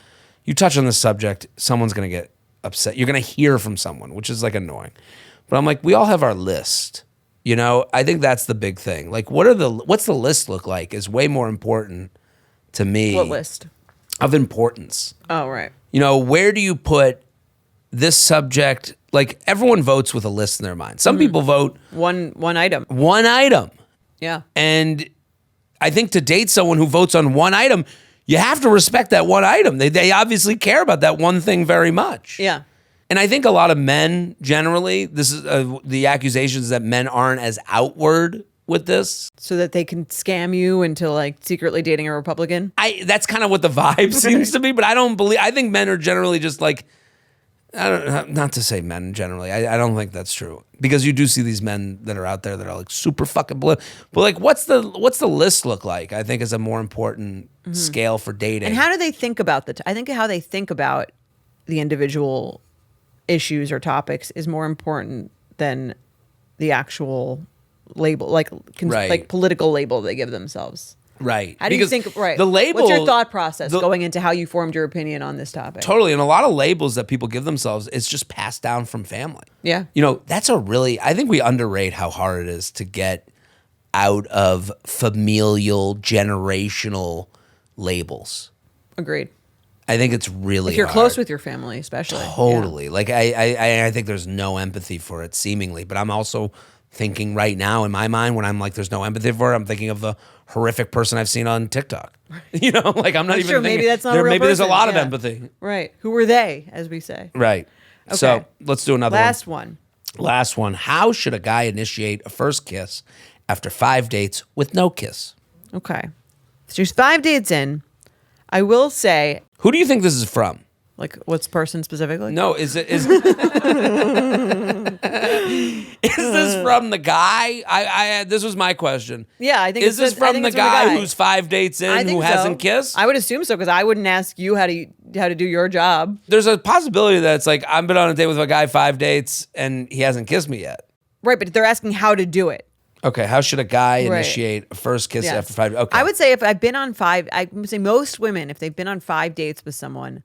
S2: you touch on this subject, someone's going to get upset. You're going to hear from someone, which is like annoying. But I'm like, we all have our list. I think that's the big thing. Like, what's the list look like is way more important to me.
S1: What list?
S2: Of importance.
S1: Oh, right.
S2: Where do you put this subject? Like, everyone votes with a list in their mind. Some people vote
S1: One item.
S2: one item.
S1: Yeah.
S2: And I think to date someone who votes on one item, you have to respect that one item. They obviously care about that one thing very much.
S1: Yeah.
S2: And I think a lot of men generally, this is the accusations that men aren't as outward with this.
S1: So that they can scam you into like secretly dating a Republican.
S2: That's kind of what the vibe seems to be, but I think men are generally just like, not to say men generally. I don't think that's true because you do see these men that are out there that are like super fucking blue. But like, what's the list look like? I think is a more important scale for dating.
S1: And how do they think about I think how they think about the individual issues or topics is more important than the actual label, like political label they give themselves.
S2: Right.
S1: How do you think? Right.
S2: The label.
S1: What's your thought process going into how you formed your opinion on this topic?
S2: Totally. And a lot of labels that people give themselves, it's just passed down from family.
S1: Yeah.
S2: That's I think we underrate how hard it is to get out of familial, generational labels.
S1: Agreed.
S2: I think it's really
S1: if you're
S2: hard.
S1: close with your family, especially.
S2: Totally.
S1: Yeah.
S2: Like I think there's no empathy for it seemingly, but I'm also thinking right now in my mind when I'm like there's no empathy for it, I'm thinking of the horrific person I've seen on TikTok. Like I'm not
S1: That's
S2: even
S1: true.
S2: thinking
S1: Maybe that's not a real
S2: maybe there's a
S1: person.
S2: lot of
S1: Yeah.
S2: empathy.
S1: Right. Who were they, as we say?
S2: Right.
S1: Okay.
S2: So let's do another
S1: Last one.
S2: Last one. How should a guy initiate a first kiss after 5 dates with no kiss?
S1: Okay. So there's 5 dates in. I will say,
S2: Who do you think this is from?
S1: like, what's person specifically?
S2: No, is this from the guy? This was my question.
S1: Yeah, I think
S2: Is this from the guy who's 5 dates
S1: I
S2: in
S1: think
S2: who
S1: so.
S2: hasn't kissed?
S1: I would assume so because I wouldn't ask you how to do your job.
S2: There's a possibility that it's like I've been on a date with a guy 5 dates and he hasn't kissed me yet.
S1: Right, but they're asking how to do it.
S2: Okay, how should a guy
S1: Right.
S2: initiate a first kiss
S1: Yes.
S2: after 5? Okay,
S1: I would say if I've been on 5, I would say most women, if they've been on 5 dates with someone,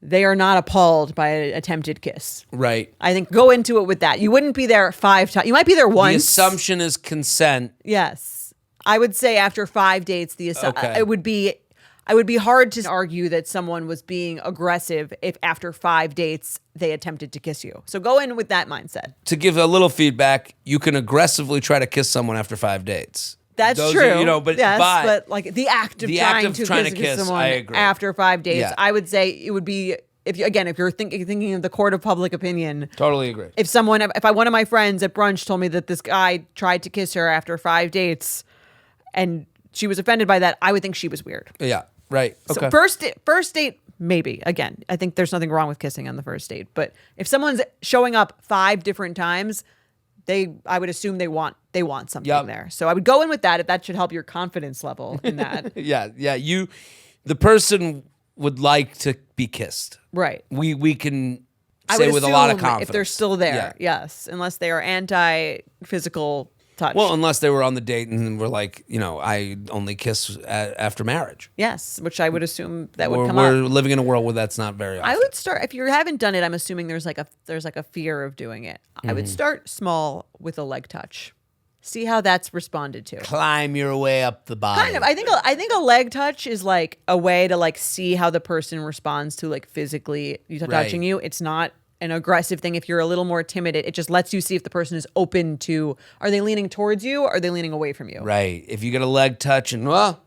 S1: they are not appalled by an attempted kiss.
S2: right.
S1: I think go into it with that. You wouldn't be there 5 times. You might be there once.
S2: The assumption is consent.
S1: Yes. I would say after 5 dates,
S2: Okay.
S1: it would be hard to argue that someone was being aggressive if after 5 dates they attempted to kiss you. So go in with that mindset.
S2: To give a little feedback, you can aggressively try to kiss someone after 5 dates.
S1: That's
S2: Those
S1: true.
S2: are, but
S1: like the act of trying to kiss someone
S2: I agree.
S1: after 5 dates,
S2: Yeah.
S1: I would say it would be if you're thinking of the court of public opinion.
S2: Totally agree.
S1: If one of my friends at brunch told me that this guy tried to kiss her after 5 dates, and she was offended by that, I would think she was weird.
S2: Yeah, right. Okay.
S1: So first date, maybe. Again, I think there's nothing wrong with kissing on the first date. But if someone's showing up 5 different times, I would assume they want something
S2: Yep.
S1: there. So I would go in with that. If that should help your confidence level in that.
S2: Yeah. The person would like to be kissed.
S1: Right.
S2: We can
S1: I
S2: say
S1: would
S2: with a lot of
S1: assume
S2: confidence
S1: if they're still there.
S2: Yeah.
S1: Yes, unless they are anti-physical touch.
S2: Well, unless they were on the date and were like, I only kiss after marriage.
S1: yes, which I would assume that would come
S2: We're
S1: up.
S2: living in a world where that's not very often.
S1: I would start if you haven't done it. I'm assuming there's like a fear of doing it. I would start small with a leg touch. See how that's responded to.
S2: Climb your way up the body.
S1: Kind of. I think a leg touch is like a way to like see how the person responds to like physically touching you. It's not an aggressive thing. If you're a little more timid, it just lets you see if the person is open to. Are they leaning towards you? Or are they leaning away from you?
S2: Right. If you get a leg touch and
S1: Right.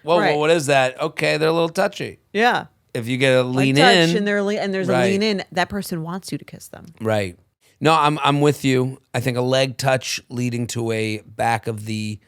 S2: what is that? Okay, they're a little touchy.
S1: Yeah.
S2: If you get a lean
S1: touch
S2: in,
S1: and there's
S2: Right.
S1: a lean in, that person wants you to kiss them.
S2: right. No, I'm with you. I think a leg touch leading to a back of the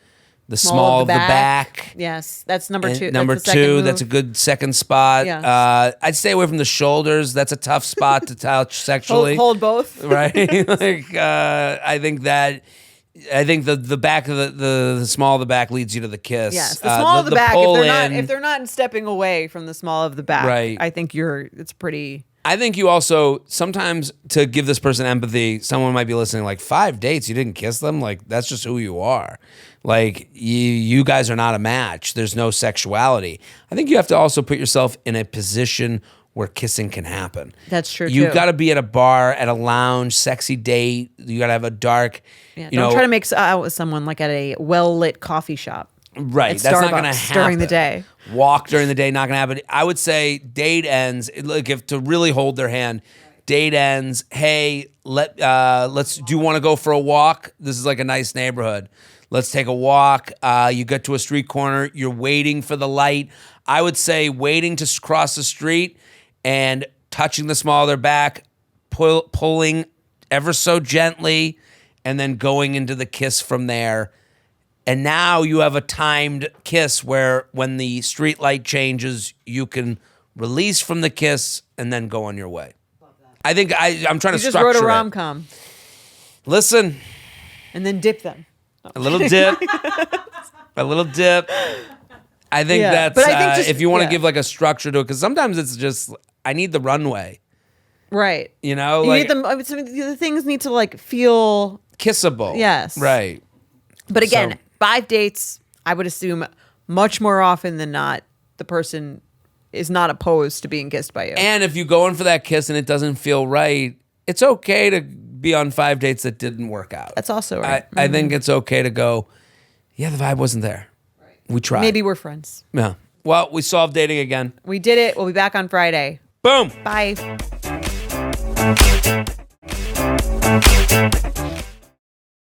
S2: small of the back.
S1: Yes, that's number
S2: And
S1: 2.
S2: number
S1: that's the second
S2: 2,
S1: move.
S2: that's a good second spot.
S1: Yes.
S2: I'd stay away from the shoulders. That's a tough spot to touch sexually.
S1: hold both.
S2: Right? I think the back of the small of the back leads you to the kiss.
S1: Yes, the small of the back.
S2: pull
S1: If
S2: in,
S1: they're not stepping away from the small of the back,
S2: Right.
S1: I think it's pretty.
S2: I think you also, sometimes to give this person empathy, someone might be listening like 5 dates, you didn't kiss them? Like, that's just who you are. Like, you guys are not a match. There's no sexuality. I think you have to also put yourself in a position where kissing can happen.
S1: That's true,
S2: You
S1: too.
S2: got to be at a bar, at a lounge, sexy date. You got to have a dark,
S1: Yeah,
S2: you
S1: don't
S2: know.
S1: try to make out with someone like at a well-lit coffee shop.
S2: Right,
S1: At
S2: that's not going to
S1: Starbucks
S2: happen.
S1: during the day.
S2: Walk during the day, not going to happen. I would say date ends, like if to really hold their hand, date ends, hey, let's, do you want to go for a walk? This is like a nice neighborhood. Let's take a walk. You get to a street corner, you're waiting for the light. I would say waiting to cross the street and touching the small of their back, pulling ever so gently, and then going into the kiss from there. And now you have a timed kiss where when the street light changes, you can release from the kiss and then go on your way. I think I'm trying
S1: You
S2: to
S1: just
S2: structure
S1: wrote a
S2: it.
S1: rom-com
S2: Listen,
S1: and then dip them.
S2: a little dip, a little dip. I think
S1: Yeah,
S2: that's
S1: but I think just-
S2: if you want to
S1: yeah.
S2: give like a structure to it, because sometimes it's just, I need the runway.
S1: Right.
S2: You know,
S1: You
S2: like
S1: need them. The things need to like feel.
S2: kissable.
S1: Yes.
S2: Right.
S1: But again,
S2: So-
S1: 5 dates, I would assume much more often than not, the person is not opposed to being kissed by you.
S2: And if you go in for that kiss and it doesn't feel right, it's okay to be on 5 dates that didn't work out.
S1: That's also right.
S2: I think it's okay to go, yeah, the vibe wasn't there. We tried.
S1: Maybe we're friends.
S2: Yeah. Well, we solved dating again.
S1: We did it. We'll be back on Friday.
S2: Boom.
S1: Bye.